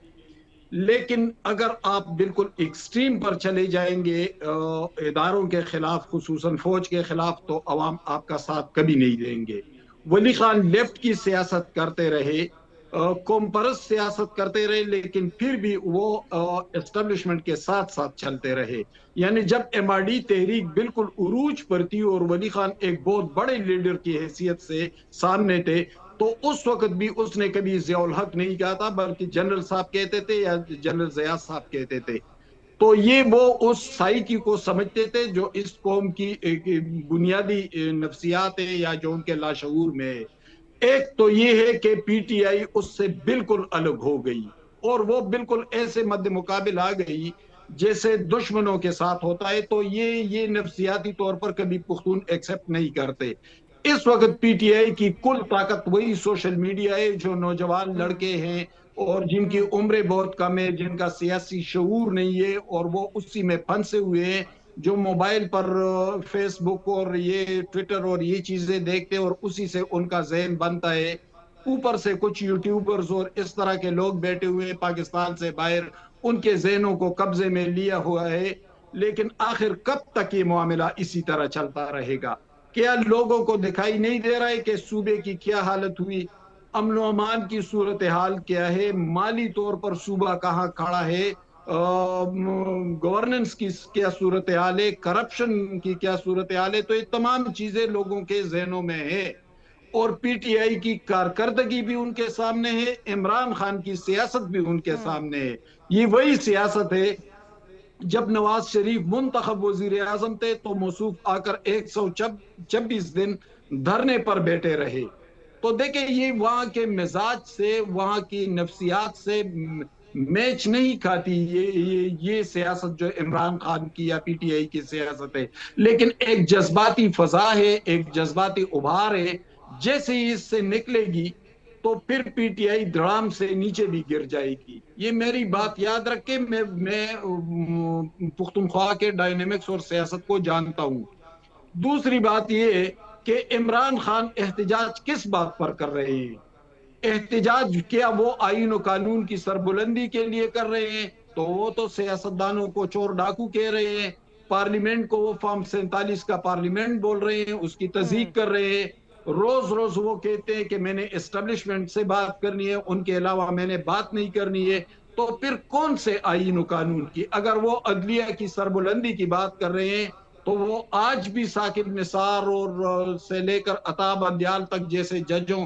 लेकिन अगर आप बिल्कुल एक्सट्रीम पर चले जाएंगे इदारों के खिलाफ, खुसूसन फौज के खिलाफ, तो अवाम आपका साथ कभी नहीं देंगे। वली खान लेफ्ट की सियासत करते रहे, कौम परस्त सियासत करते रहे, लेकिन फिर भी वो एस्टेब्लिशमेंट के साथ साथ चलते रहे। यानी जब MRD तहरीक बिल्कुल उरूज पर थी और वली खान एक बहुत बड़े लीडर की हैसियत से सामने थे, तो उस वक्त भी उसने कभी ज़ियाउल हक नहीं कहा था, बल्कि जनरल साहब कहते थे या जनरल ज़िया साहब कहते थे। तो ये वो उस साइकी को समझते थे जो इस कौम की एक बुनियादी नफ्सियात है या जो उनके लाशऊर में है। एक तो ये है कि PTI उससे बिल्कुल अलग हो गई और वो बिल्कुल ऐसे मद्दे मुकाबिल आ गई जैसे दुश्मनों के साथ होता है। तो ये नफ्सियाती तौर पर कभी पुख्तून एक्सेप्ट नहीं करते। इस वक्त PTI की कुल ताकत वही सोशल मीडिया है, जो नौजवान लड़के हैं और जिनकी उम्रें बहुत कम है, जिनका सियासी शऊर नहीं है और वो उसी में फंसे हुए हैं, जो मोबाइल पर फेसबुक और ये ट्विटर और ये चीजें देखते हैं और उसी से उनका ज़हन बनता है। ऊपर से कुछ यूट्यूबर्स और इस तरह के लोग बैठे हुए हैं पाकिस्तान से बाहर, उनके ज़हनों को कब्जे में लिया हुआ है। लेकिन आखिर कब तक ये मामला इसी तरह चलता रहेगा? क्या लोगों को दिखाई नहीं दे रहा है कि सूबे की क्या हालत हुई, अमन अमान की सूरत हाल क्या है, माली तौर पर सूबा कहाँ खड़ा है, गवर्नेंस की क्या सूरत हाल है, करप्शन की क्या सूरत हाल है? तो ये तमाम चीजें लोगों के जहनों में है और PTI की कारकर्दगी भी उनके सामने है, इमरान खान की सियासत भी उनके सामने है। ये वही सियासत है जब नवाज शरीफ मुंतखब वजीर आजम थे तो मौसूफ आकर 126 दिन धरने पर बैठे रहे। तो देखें, ये वहां के मिजाज से, वहां की नफ्सियात से मैच नहीं खाती ये सियासत जो इमरान खान की या PTI की सियासत है। लेकिन एक जज्बाती फजा है, एक जज्बाती उभार है, जैसे ही इससे निकलेगी तो फिर PTI धड़ाम से नीचे भी गिर जाएगी। ये मेरी बात याद रखे। मैं पुख्तनख्वा के डायनेमिक्स और सियासत को जानता हूँ। दूसरी बात ये है कि इमरान खान एहतजाज किस बात पर कर रहे हैं? एहतजाज क्या वो आईन और कानून की सरबुलंदी के लिए कर रहे हैं? तो वो तो सियासतदानों को चोर डाकू कह रहे हैं, पार्लियामेंट को वो फॉर्म 47 का पार्लियामेंट बोल रहे हैं, उसकी तस्दीक कर रहे हैं। रोज रोज वो कहते हैं कि मैंने एस्टेब्लिशमेंट से बात करनी है, उनके अलावा मैंने बात नहीं करनी है। तो फिर कौन से आईन और कानून की? अगर वो अदलिया की सरबुलंदी की बात कर रहे हैं तो वो आज भी साकिब निसार और से लेकर अता बंदियाल तक जैसे जजों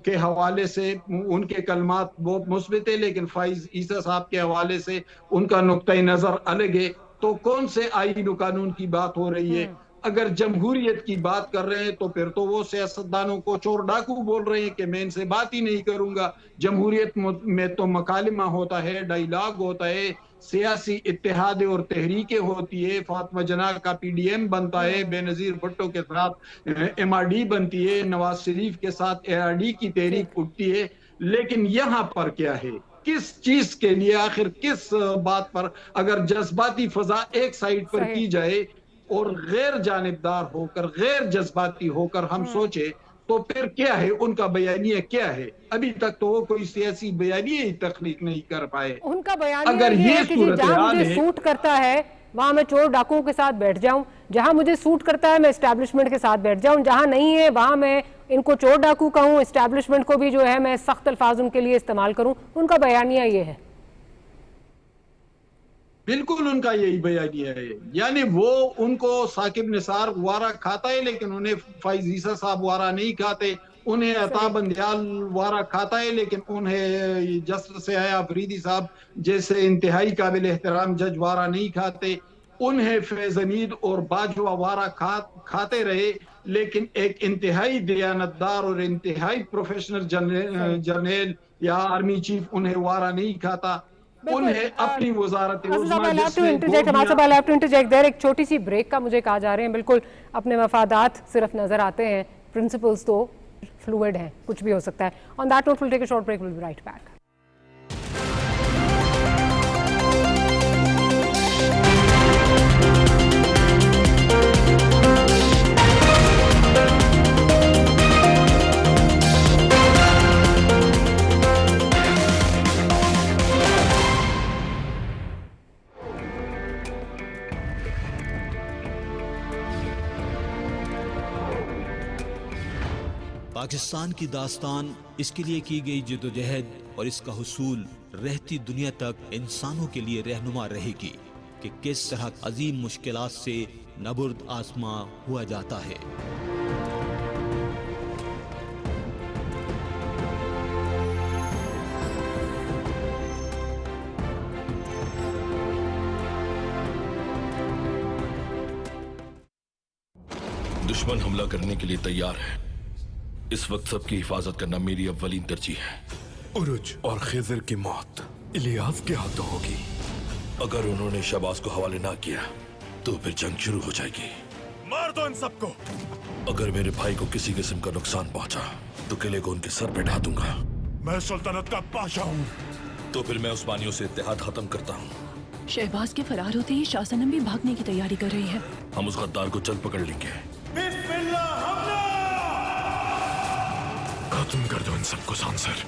के हवाले से उनके कलमात बहुत मुस्बित है, लेकिन फाइज ईसा साहब के हवाले से उनका नुक्ता नजर अलग है। तो कौन से आईन कानून की बात हो रही है? अगर जमहूरियत की बात कर रहे हैं तो फिर तो वो सियासतदानों को चोर डाकू बोल रहे हैं कि मैं इनसे बात ही नहीं करूंगा। जमहूरियत में तो मकालिमा होता है, डायलॉग होता है, सियासी इत्तेहाद और तहरीकें होती है, फातिमा जना का PDM बनता है, बेनजीर भुट्टो के साथ MRD बनती है, नवाज शरीफ के साथ ARD की तहरीक उठती है। लेकिन यहाँ पर क्या है? किस चीज के लिए, आखिर किस बात पर? अगर जज्बाती फजा एक साइड पर की जाए और गैर जानिबदार होकर, गैर जज्बाती होकर हम सोचे तो फिर क्या है? उनका बयानिया क्या है? अभी तक तो वो कोई सियासी बयानिया ही तख्लीक नहीं कर पाए। उनका बयानिया अगर ये कि जहां मुझे सूट करता है वहां मैं चोर डाकुओं के साथ बैठ जाऊं, जहां मुझे सूट करता है मैं एस्टैब्लिशमेंट के साथ बैठ जाऊं, जहां नहीं है वहां मैं इनको चोर डाकू कहूं, एस्टैब्लिशमेंट को भी जो है मैं सख्त अल्फाज उनके लिए इस्तेमाल करूं। उनका बयानिया ये है। बिल्कुल उनका यही बयानिया है। यानी वो उनको साकिब निसार वारा खाता है, लेकिन उन्हें फाइज ईसा साहब वारा नहीं खाते। उन्हें अता बंदियाल वारा खाता है, लेकिन उन्हें जस्टिस से आया अफरीदी साहब जैसे इंतहाई काबिल एहतराम जज वारा नहीं खाते। उन्हें फैज हमीद और बाजवा वारा खाते रहे, लेकिन एक इंतहाई दयानतदार और इंतहाई प्रोफेशनल जनरल या आर्मी चीफ उन्हें वारा नहीं खाता। उन्हें अपनी वजारत एक छोटी सी ब्रेक का मुझे कहा जा रहे हैं। बिल्कुल अपने मफादात सिर्फ नजर आते हैं, प्रिंसिपल्स तो फ्लूइड हैं, कुछ भी हो सकता है। On that note will take a short break, will be right back. Pakistan की दास्तान, इसके लिए की गई जिद्दोजहद और इसका हुसूल रहती दुनिया तक इंसानों के लिए रहनुमा रहेगी कि किस तरह अजीम मुश्किलात से नबुर्द आसमां हुआ जाता है। दुश्मन हमला करने के लिए तैयार है। इस वक्त सबकी हिफाजत करना मेरी अव्वलीन तरजीह है। उरुज और खिज़र की मौत इलियास के हाथों होगी। अगर उन्होंने शहबाज को हवाले ना किया तो फिर जंग शुरू हो जाएगी। मार दो इन सबको। अगर मेरे भाई को किसी किस्म का नुकसान पहुंचा तो किले को उनके सर पे ढा दूंगा। मैं सुल्तानत का बादशाह हूँ। तो फिर मैं उस्मानियों से इत्तेहाद खत्म करता हूँ। शहबाज के फरार होते ही शासनम भी भागने की तैयारी कर रही है। हम उस गद्दार को जल्द पकड़ लेंगे। खत्म कर दो इन सबको सांसर।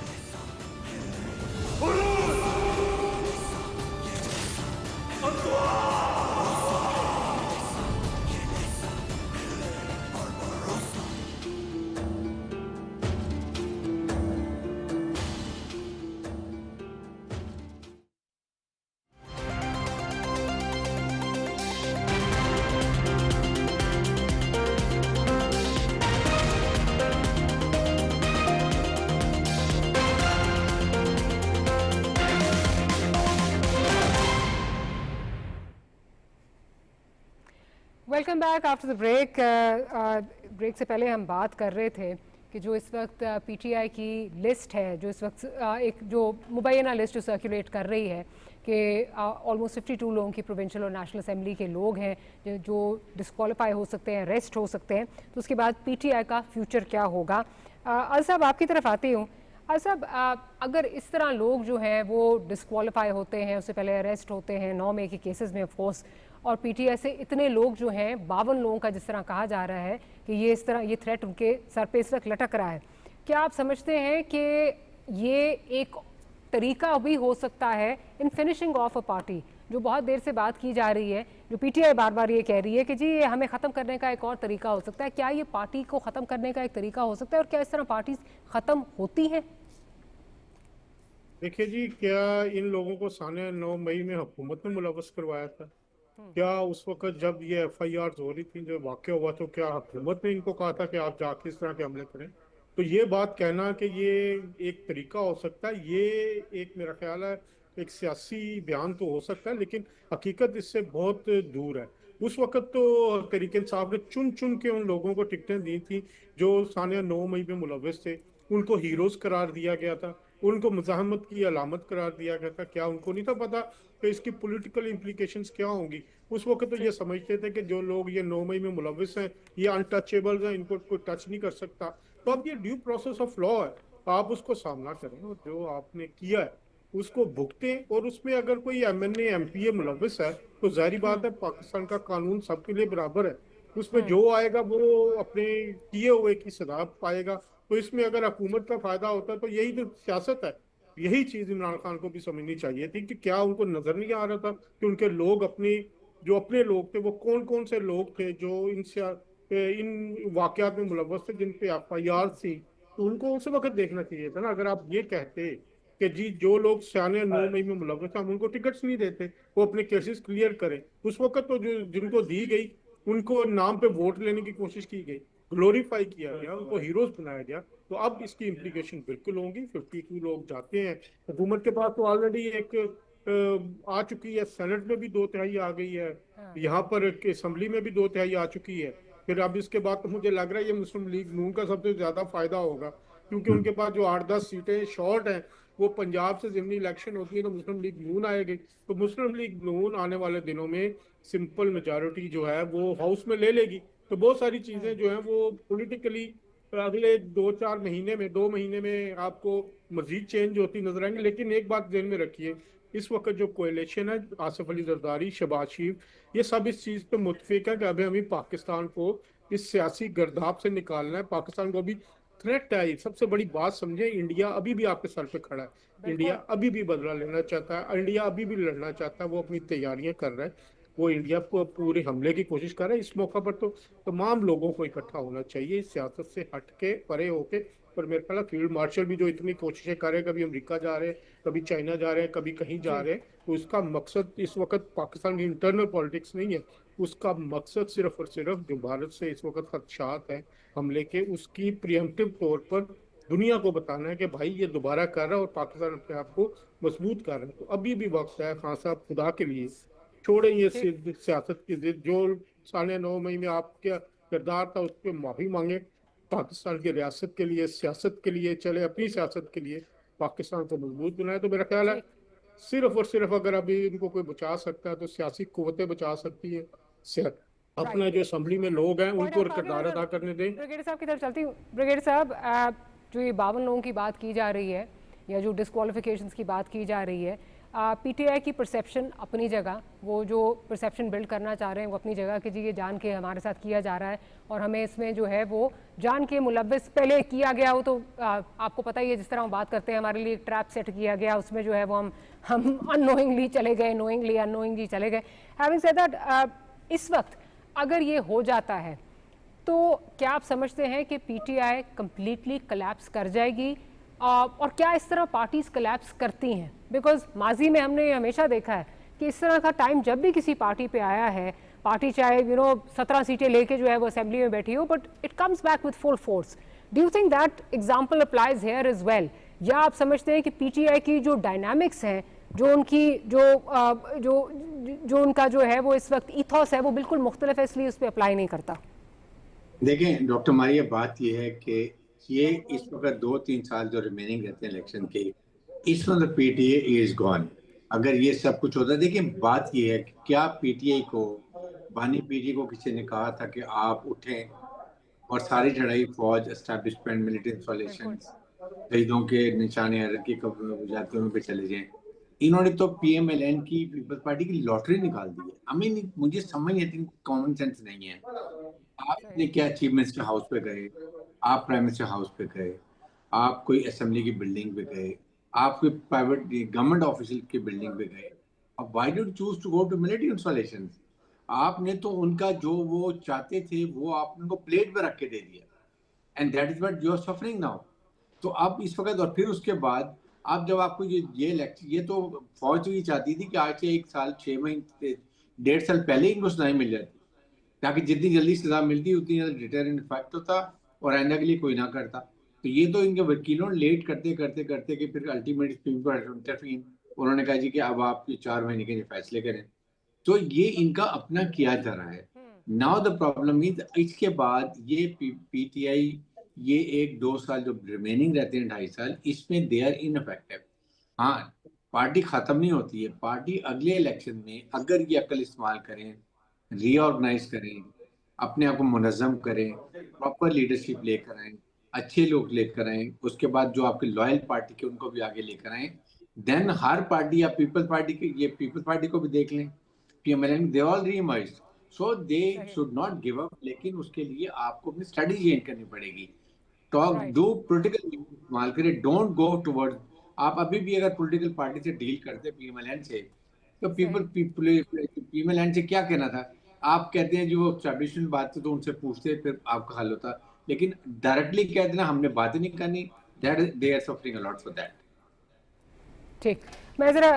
Welcome back after the break. Break से पहले हम बात कर रहे थे कि जो इस वक्त पीटीआई की लिस्ट है, जो इस वक्त एक जो मुबैना लिस्ट जो सर्कुलेट कर रही है कि ऑलमोस्ट 52 लोगों की प्रोविंशियल और नेशनल असेंबली के लोग हैं जो डिस्क्वालीफाई हो सकते हैं, अरेस्ट हो सकते हैं। तो उसके बाद पीटीआई का फ्यूचर क्या होगा? अल साहब, आपकी तरफ आती हूँ। अल साहब, अगर इस तरह लोग जो हैं वो डिस्क्वालीफाई होते हैं, उससे पहले अरेस्ट होते हैं 9 मई के केसेस में ऑफकोर्स, और पीटीआई से इतने लोग जो हैं 52 लोगों का जिस तरह कहा जा रहा है कि ये इस तरह ये थ्रेट उनके सर पे इस वक्त लटक रहा है, क्या आप समझते हैं कि ये एक तरीका भी हो सकता है इन फिनिशिंग ऑफ अ पार्टी, जो बहुत देर से बात की जा रही है, जो पीटीआई बार बार ये कह रही है कि जी ये हमें ख़त्म करने का एक और तरीका हो सकता है? क्या ये पार्टी को ख़त्म करने का एक तरीका हो सकता है, और क्या इस तरह पार्टी ख़त्म होती हैं? देखिए जी, क्या इन लोगों को साने 9 मई में हुकूमत ने मुलव्वस करवाया था? क्या उस वक्त जब ये एफआईआर हो रही थी, जो वाक़या हुआ, तो क्या हुकूमत ने इनको कहा था कि आप जाके इस तरह के हमले करें? तो ये बात कहना कि ये एक तरीका हो सकता है, ये एक मेरा ख्याल है एक सियासी बयान तो हो सकता है, लेकिन हकीकत इससे बहुत दूर है। उस वक्त तो तहरीक इंसाफ ने चुन चुन के उन लोगों को टिकटें दी थी जो सानिया 9 मई में मुलव्वस थे। उनको हीरोज करार दिया गया था, उनको मुजाहमत की अलामत करार दिया गया था। क्या उनको नहीं था पता कि इसकी पॉलिटिकल इम्प्लीकेशंस क्या होंगी? उस वक्त तो ये समझते थे कि जो लोग ये 9 मई में मुलव्वस हैं ये अनटचेबल्स हैं, इनको कोई टच नहीं कर सकता। तो अब ये ड्यू प्रोसेस ऑफ लॉ है, आप उसको सामना करें और जो आपने किया है उसको भुगतें। और उसमें अगर कोई एमएनए एमपीए मुलव्वस है तो जाहिर बात है पाकिस्तान का कानून सबके लिए बराबर है, उसमें जो आएगा वो अपने किए हुए की सजा पाएगा। तो इसमें अगर हुकूमत का फायदा होता है तो यही तो सियासत है। यही चीज इमरान खान को भी समझनी चाहिए थी कि क्या उनको नजर नहीं आ रहा था कि उनके लोग जो अपने लोग थे वो कौन कौन से लोग थे जो इन वाकयात में मुलव्वस थे, जिन पे एफआईआर थी। तो उनको उस वक्त देखना चाहिए था ना। अगर आप ये कहते कि जी जो लोग सियाने 9 मई में मुलव्वस थे हम उनको टिकट्स नहीं देते, वो अपने केसेस क्लियर करें, उस वक्त तो जो जिनको दी गई उनको नाम पे वोट लेने की कोशिश की गई, ग्लोरीफाई किया गया, उनको हीरोज बनाया गया। तो अब इसकी इम्प्लीकेशन बिल्कुल होंगी। 52 लोग जाते हैं, हुकूमत के पास तो ऑलरेडी एक आ चुकी है, सेनेट में भी 2/3 आ गई है, यहाँ पर असेंबली में भी 2/3 आ चुकी है। फिर अब इसके बाद तो मुझे लग रहा है ये मुस्लिम लीग नून का सबसे ज्यादा फायदा होगा, क्योंकि उनके पास जो 8-10 सीटें शॉर्ट हैं, वो पंजाब से जिमनी इलेक्शन होती है तो मुस्लिम लीग नून आएगी। तो मुस्लिम लीग नून आने वाले दिनों में सिंपल मेजॉरिटी जो है वो हाउस में ले लेगी। तो बहुत सारी चीजें जो हैं वो पॉलिटिकली अगले 2 महीने में आपको मजीद चेंज होती नजर आएंगे। लेकिन एक बात ध्यान में रखिए, इस वक्त जो कोएलिशन है, आसिफ अली जरदारी, शहबाज शरीफ, ये सब इस चीज पे मुत्तफिक है कि अभी हमें पाकिस्तान को इस सियासी गर्दाब से निकालना है। पाकिस्तान को अभी थ्रेट है। सबसे बड़ी बात समझे, इंडिया अभी भी आपके सर पे खड़ा है, इंडिया अभी भी बदला लेना चाहता है, इंडिया अभी भी लड़ना चाहता है, वो अपनी तैयारियां कर रहा है। वो इंडिया को पूरे हमले की कोशिश कर रहे हैं। इस मौका पर तो तमाम लोगों को इकट्ठा होना चाहिए, सियासत से हट के परे होके। पर मेरे ख्याल फील्ड मार्शल भी जो इतनी कोशिशें कर रहे हैं, कभी अमेरिका जा रहे हैं, कभी चाइना जा रहे हैं, कभी कहीं जा रहे हैं, तो उसका मकसद इस वक्त पाकिस्तान की इंटरनल पॉलिटिक्स नहीं है। उसका मकसद सिर्फ और सिर्फ जो भारत से इस वक्त खदशात है हमले के, उसकी प्रियम्पटिव तौर पर दुनिया को बताना है कि भाई ये दोबारा कर रहा है और पाकिस्तान अपने आप को मजबूत कर रहा है। तो अभी भी वक्त है खान साहब, खुदा के लिए छोड़ें ये सियासत की जिद। जो 9.5 मई में आपका किरदार था उस पर माफी मांगे, पाकिस्तान की रियासत के लिए, सियासत के लिए चले, अपनी सियासत के लिए पाकिस्तान को मजबूत बनाए। तो मेरा ख्याल है सिर्फ और सिर्फ अगर अभी इनको कोई बचा सकता है तो सियासी कुव्वतें बचा सकती है। अपना जो असेंबली में लोग हैं उनको किरदार अदा करने दें। ब्रिगेडियर साहब की तरफ चलती हूँ। ब्रिगेडियर साहब, जो ये 52 लोगों की बात की जा रही है या जो डिस्क्वालिफिकेशंस की बात की जा रही है, पीटीआई की परसेप्शन अपनी जगह, वो जो परसेप्शन बिल्ड करना चाह रहे हैं वो अपनी जगह कि जी ये जान के हमारे साथ किया जा रहा है और हमें इसमें जो है वो जान के मुलव्वस पहले किया गया हो। तो आपको पता ही है जिस तरह हम बात करते हैं, हमारे लिए एक ट्रैप सेट किया गया, उसमें जो है वो हम अननोइंगली चले गए, नोइंगली अननोइंगली चले गए। हैविंग सेड दैट, इस वक्त अगर ये हो जाता है तो क्या आप समझते हैं कि पीटीआई कंप्लीटली कोलैप्स कर जाएगी? और क्या इस तरह पार्टीज कोलैप्स करती हैं? बिकॉज माजी में हमने हमेशा देखा है कि इस तरह का टाइम जब भी किसी पार्टी पे आया है, पार्टी चाहे 17 सीटें लेके जो है वो असेंबली में बैठी हो, but it comes back with full force. Do you think that example applies here as well? या आप समझते हैं कि पीटीआई की जो डायनामिक्स हैं, जो उनकी जो उनका जो है वो इस वक्त इथॉस है वो बिल्कुल मुख्तलिफ है, इसलिए उस पर अप्लाई नहीं करता? देखें डॉक्टर मारिया, बात यह है कि ये इस वक्त 2-3 साल जो रिमेनिंग रहते हैं इलेक्शन के, इस वक्त पीटीआई इज गॉन। अगर ये सब कुछ होता है, देखिए बात ये है कि क्या पीटीआई को, बानी पीटीआई को किसी ने कहा था कि आप उठें और सारी चढ़ाई फौज, एस्टैब्लिशमेंट, मिलिट्री इंस्टॉलेशन, शहीदों के निशाने की जातियों पे चले जाएं? इन्होंने तो पीएमएलएन की, पीपल्स पार्टी की लॉटरी निकाल दी है। हमें मुझे समझ नहीं आती, कॉमन सेंस नहीं है। आपने क्या चीफ मिनिस्टर हाउस पे गए, आप प्राइम मिनिस्टर हाउस पे गए, आप कोई असेंबली की बिल्डिंग पे गए, आप कोई प्राइवेट गवर्नमेंट ऑफिशियल की बिल्डिंग पे गए, अब why do choose to go to military installation? आपने तो उनका जो वो चाहते थे वो आपने उनको प्लेट पे रख के दे दिया, and that is what you are suffering now. तो अब इस वक्त, और फिर उसके बाद आप जब आपको ये तो फौज तो ये चाहती थी कि आज से 1 साल 6 महीने 1.5 साल पहले इनको सजा मिल जाती, ताकि जितनी जल्दी सजा मिलती उतनी जल्दी डिटरेंट इफेक्ट होता और आइंदा के लिए कोई ना करता। तो ये तो इनके वकीलों ने लेट करते करते करते कि फिर अल्टीमेट उन्होंने कहा जी कि अब आप 4 महीने के फैसले करें। तो ये इनका अपना किया जा रहा है। नाउ द प्रॉब्लम इज, इसके बाद ये पीटीआई ये 1-2 साल जो रिमेनिंग रहते हैं, 2.5 साल, इसमें दे आर इनइफेक्टिव। हाँ, पार्टी खत्म नहीं होती है। पार्टी अगले इलेक्शन में अगर ये अकल इस्तेमाल करें, रीऑर्गेनाइज करें, अपने आप को मुनज़्ज़म करें, प्रॉपर लीडरशिप लेकर आएं, अच्छे लोग लेकर आएं, उसके बाद जो आपके लॉयल पार्टी के उनको भी आगे लेकर आएं, देन हर पार्टी, या पीपल्स पार्टी के, ये पीपल्स पार्टी को भी देख लें, PMLN, they all reemerged, so they should not give up. लेकिन उसके लिए आपको अपनी स्ट्रेटजी चेंज करनी पड़ेगी। टॉक, डू पॉलिटिकल इस्तेमाल करें, डोंट गो टुवर्ड। आप अभी भी अगर पॉलिटिकल पार्टी से डील करते पीएमएलएन से, तो पीएमएलएन से क्या कहना था? आप कहते हैं जो एस्टैब्लिशमेंट बात तो उनसे पूछते, फिर आपका हल होता। लेकिन डायरेक्टली कह देना हमने बातें नहीं करनी, that they are suffering a lot for that. ठीक, मैं ज़रा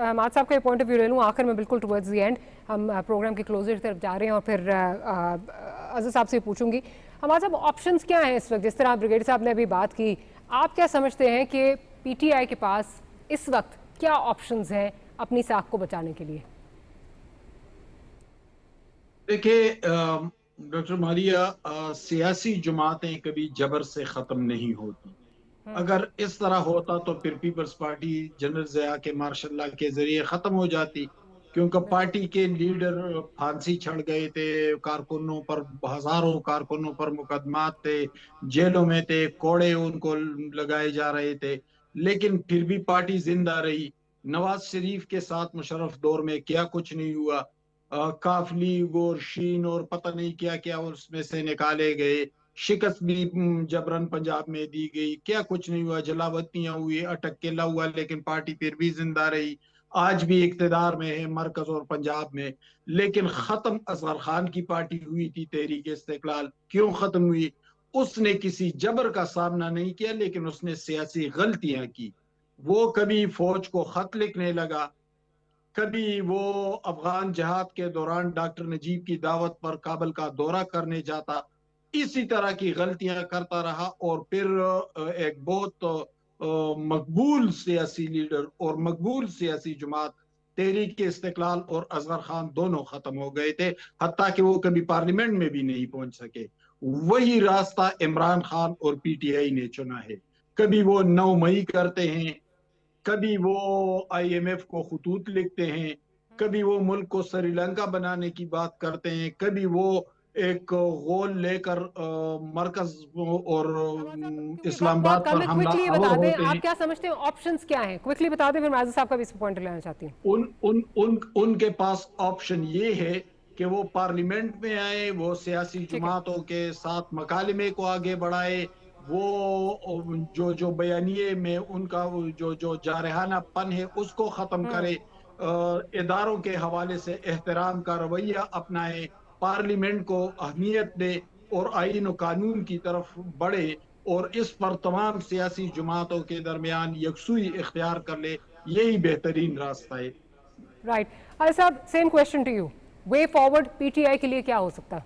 हमाद साहब का पॉइंट ऑफ व्यू ले लूँ आखिर में, बिल्कुल टुवर्ड्स द एंड। हम प्रोग्राम की क्लोजर की तरफ जा रहे हैं और फिर अज़ीज़ साहब से पूछूंगी, हमाद साहब ऑप्शंस क्या हैं इस वक्त? जिस तरह ब्रिगेडियर साहब ने अभी बात की, आप क्या समझते हैं कि पीटीआई के पास इस वक्त क्या ऑप्शंस हैं अपनी साख को बचाने के लिए? देखिए डॉक्टर मारिया, सियासी जमातें कभी जबर से ख़त्म नहीं होती। अगर इस तरह होता तो फिर पीपल्स पार्टी जनरल ज़िया के मार्शल लॉ के जरिए ख़त्म हो जाती, क्योंकि पार्टी के लीडर फांसी चढ़ गए थे, कारकुनों पर, हजारों कारकुनों पर मुकदमात थे, जेलों में थे, कोड़े उनको लगाए जा रहे थे, लेकिन फिर भी पार्टी जिंदा रही। नवाज शरीफ के साथ मुशर्रफ दौर में क्या कुछ नहीं हुआ, काफ लीग और शीन और पता नहीं क्या क्या उसमें से निकाले गए, शिकस्त भी जबरन पंजाब में दी गई, क्या कुछ नहीं हुआ, जलावतनियां हुई, अटक केला हुआ, लेकिन पार्टी फिर भी जिंदा रही। आज भी इक्तदार में है मरकज और पंजाब में। लेकिन खत्म असगर खान की पार्टी हुई थी तहरीक इस्तिकलाल। क्यों खत्म हुई? उसने किसी जबर का सामना नहीं किया, लेकिन उसने सियासी गलतियां की। वो कभी फौज को खत लिखने लगा, कभी वो अफगान जहाद के दौरान डॉक्टर नजीब की दावत पर काबल का दौरा करने जाता। इसी तरह की गलतियां करता रहा और फिर एक बहुत मकबूल सियासी लीडर और मकबूल सियासी जमात तहरीक इस्तिकलाल और असगर खान दोनों खत्म हो गए थे, हत्ता कि वो कभी पार्लियामेंट में भी नहीं पहुंच सके। वही रास्ता इमरान खान और पीटीआई ने चुना है। कभी वो 9 मई करते हैं, कभी वो IMF को खतूत लिखते हैं, कभी वो मुल्क को श्रीलंका बनाने की बात करते हैं, कभी वो एक गोल लेकर मरकज और इस्लामाबाद पर हमला क्विकली आवर बता दें, होते आप हैं। क्या समझते हैं ऑप्शंस क्या हैं? क्विकली बता दें, फिर माजिद साहब का भी इस पॉइंट लेना चाहती हूँ। उनके पास ऑप्शन ये है कि वो पार्लियामेंट में आए, वो सियासी जमातों के साथ मकालमे को आगे बढ़ाए, वो जो बयानिए में उनका जो जारहानापन है उसको खत्म करे, इदारों के हवाले से एहतराम का रवैया अपनाए, पार्लियामेंट को अहमियत दे और आईन और कानून की तरफ बढ़े और इस पर तमाम सियासी जमातों के दरमियान यकसुई इख्तियार कर ले। यही बेहतरीन रास्ता है। Right. Ali sahab, same question to you, way forward PTI के लिए क्या हो सकता है?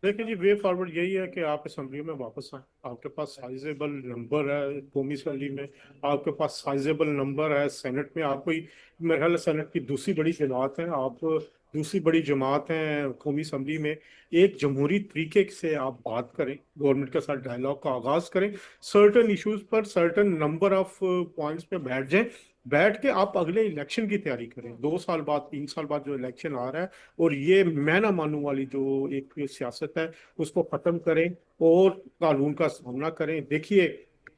देखिए जी, वे फॉरवर्ड यही है कि आप असेंबली में वापस आए। आपके पास साइजेबल नंबर है कौमी असेंबली में, आपके पास साइजेबल नंबर है सेनेट में। आप कोई मेरे ख्याल सेनेट की दूसरी बड़ी जमात है, आप दूसरी बड़ी जमात है कौमी असेंबली में। एक जमहूरी तरीके से आप बात करें, गवर्नमेंट के साथ डायलॉग का आगाज करें, सर्टन इश्यूज पर सर्टन नंबर ऑफ पॉइंट्स पे बैठ जाएं, बैठ के आप अगले इलेक्शन की तैयारी करें। 2 साल बाद 3 साल बाद जो इलेक्शन आ रहा है, और ये मैं ना मानू वाली जो एक सियासत है उसको खत्म करें और कानून का सामना करें। देखिए,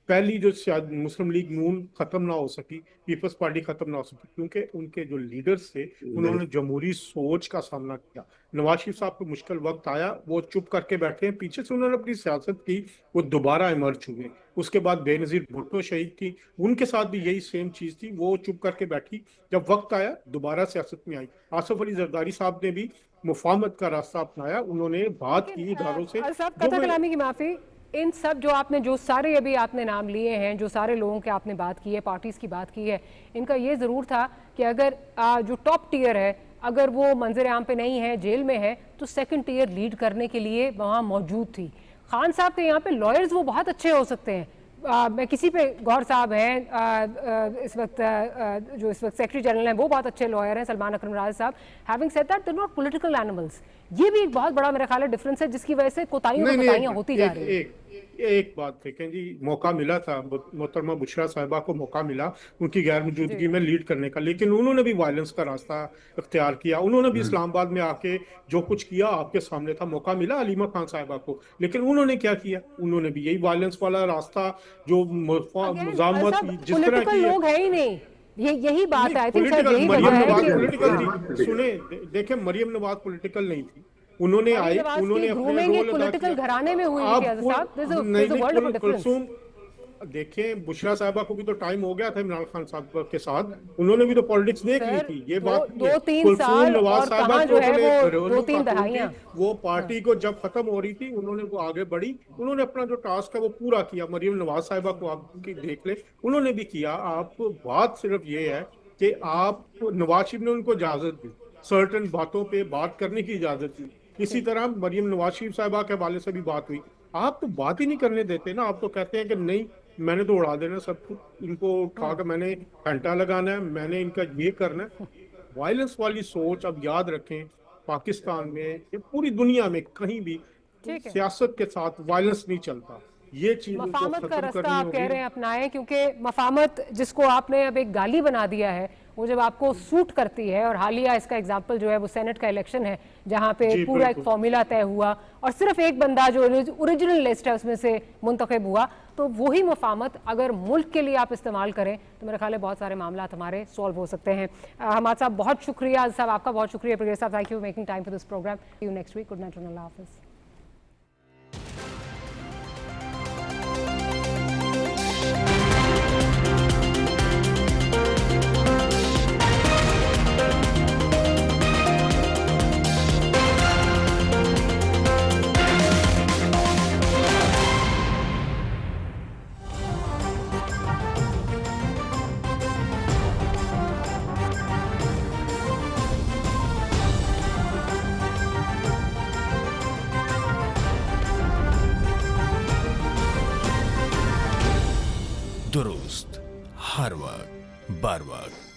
पहली जो मुस्लिम लीग नून खत्म ना हो सकी, पीपल्स पार्टी खत्म ना हो सकी, क्योंकि उनके जो लीडर्स थे उन्होंने जमहूरी सोच का सामना किया। नवाज शरीफ साहब को मुश्किल वक्त आया, वो चुप करके बैठे हैं, पीछे से उन्होंने अपनी सियासत की, वो दोबारा इमर्ज हुए। उसके बाद बेनजीर भुट्टो शहीद थी, उनके साथ भी यही सेम चीज थी, वो चुप करके बैठी, जब वक्त आया दोबारा सियासत में आई। आसफ अली जरदारी साहब ने भी मुफाहमत का रास्ता अपनाया, उन्होंने बात की इदारों से। कथा कलामी की माफी, इन सब जो सारे अभी आपने नाम लिए हैं, जो सारे लोगों के आपने बात की है, पार्टीज की बात की है, इनका ये जरूर था कि अगर जो टॉप टियर है अगर वो मंजर आम पे नहीं है, जेल में है, तो सेकंड टियर लीड करने के लिए वहाँ मौजूद थी। खान साहब के यहाँ पे लॉयर्स वो बहुत अच्छे हो सकते हैं। मैं किसी पे, गौर साहब हैं इस वक्त जो इस वक्त सेक्रेटरी जनरल हैं, वो बहुत अच्छे लॉयर हैं, Salman Akram Raj sahab. Having said that, they are not political animals. ये भी एक बहुत बड़ा मेरा ख्याल है डिफरेंस है, जिसकी वजह से कोताहियां होती जा रही है। एक बात देखें जी, मौका मिला था मोहतरमा बुशरा साहिबा को, मौका मिला उनकी गैर मौजूदगी में लीड करने का, लेकिन उन्होंने भी वायलेंस का रास्ता इख्तियार किया। उन्होंने भी इस्लामाबाद में आके जो कुछ किया आपके सामने था। मौका मिला अलीमा खान साहिबा को, लेकिन उन्होंने क्या किया? उन्होंने भी यही वायलेंस वाला रास्ता, जो मुजामत जिस तरह की लोग है ही नहीं, यही बात है। सुने, देखें, मरियम नवाज पॉलिटिकल नहीं थी, उन्होंने आए, उन्होंने अपने रोल पॉलिटिकल घराने में हुई है। कुलसूम, देखें, बुशरा साहिबा को भी तो टाइम हो गया था इमरान खान साहब के साथ, उन्होंने भी तो पॉलिटिक्स देख ली थी। ये बात 2-3 साल नवाज साहिबा जो है वो 2-3 दहाइयां, वो पार्टी को जब खत्म हो रही थी उन्होंने वो आगे बढ़ी, उन्होंने अपना जो टास्क है वो पूरा किया। मरियम नवाज साहिबा को आप देख ले, उन्होंने भी किया। आप बात सिर्फ ये है कि आप, नवाज शरीफ ने उनको इजाजत दी, सर्टन बातों पे बात करने की इजाजत दी। इसी तरह मरियम नवाज शरीफ साहिबा के हवाले से भी बात हुई। आप तो बात ही नहीं करने देते ना, आप तो कहते हैं कि नहीं, मैंने तो उड़ा देना सब कुछ, इनको उठा कर मैंने घंटा लगाना है, मैंने इनका ये करना है। वायलेंस वाली सोच, अब याद रखें, पाकिस्तान में, ये पूरी दुनिया में कहीं भी सियासत के साथ वायलेंस नहीं चलता। ये चीज मफामत का रास्ता आप कह रहे हैं अपनाएं, क्योंकि मफामत जिसको आपने अब एक गाली बना दिया है, वो जब आपको सूट करती है, और हालिया इसका एग्जाम्पल जो है वो सेनेट का इलेक्शन है, जहां पे पूरा एक फॉर्मूला तय हुआ और सिर्फ एक बंदा जो ओरिजिनल लिस्ट है उसमें से मुंतखब हुआ, तो वही मफामत अगर मुल्क के लिए आप इस्तेमाल करें तो मेरे ख्याल है बहुत सारे मामला हमारे सॉल्व हो सकते हैं। हमाद साहब बहुत शुक्रिया, साहब आपका बहुत शुक्रिया, प्रिय साहब, thank you making time for this programme. You next week, good night, अल्लाह हाफिज़। हर वक्त बर वक्त।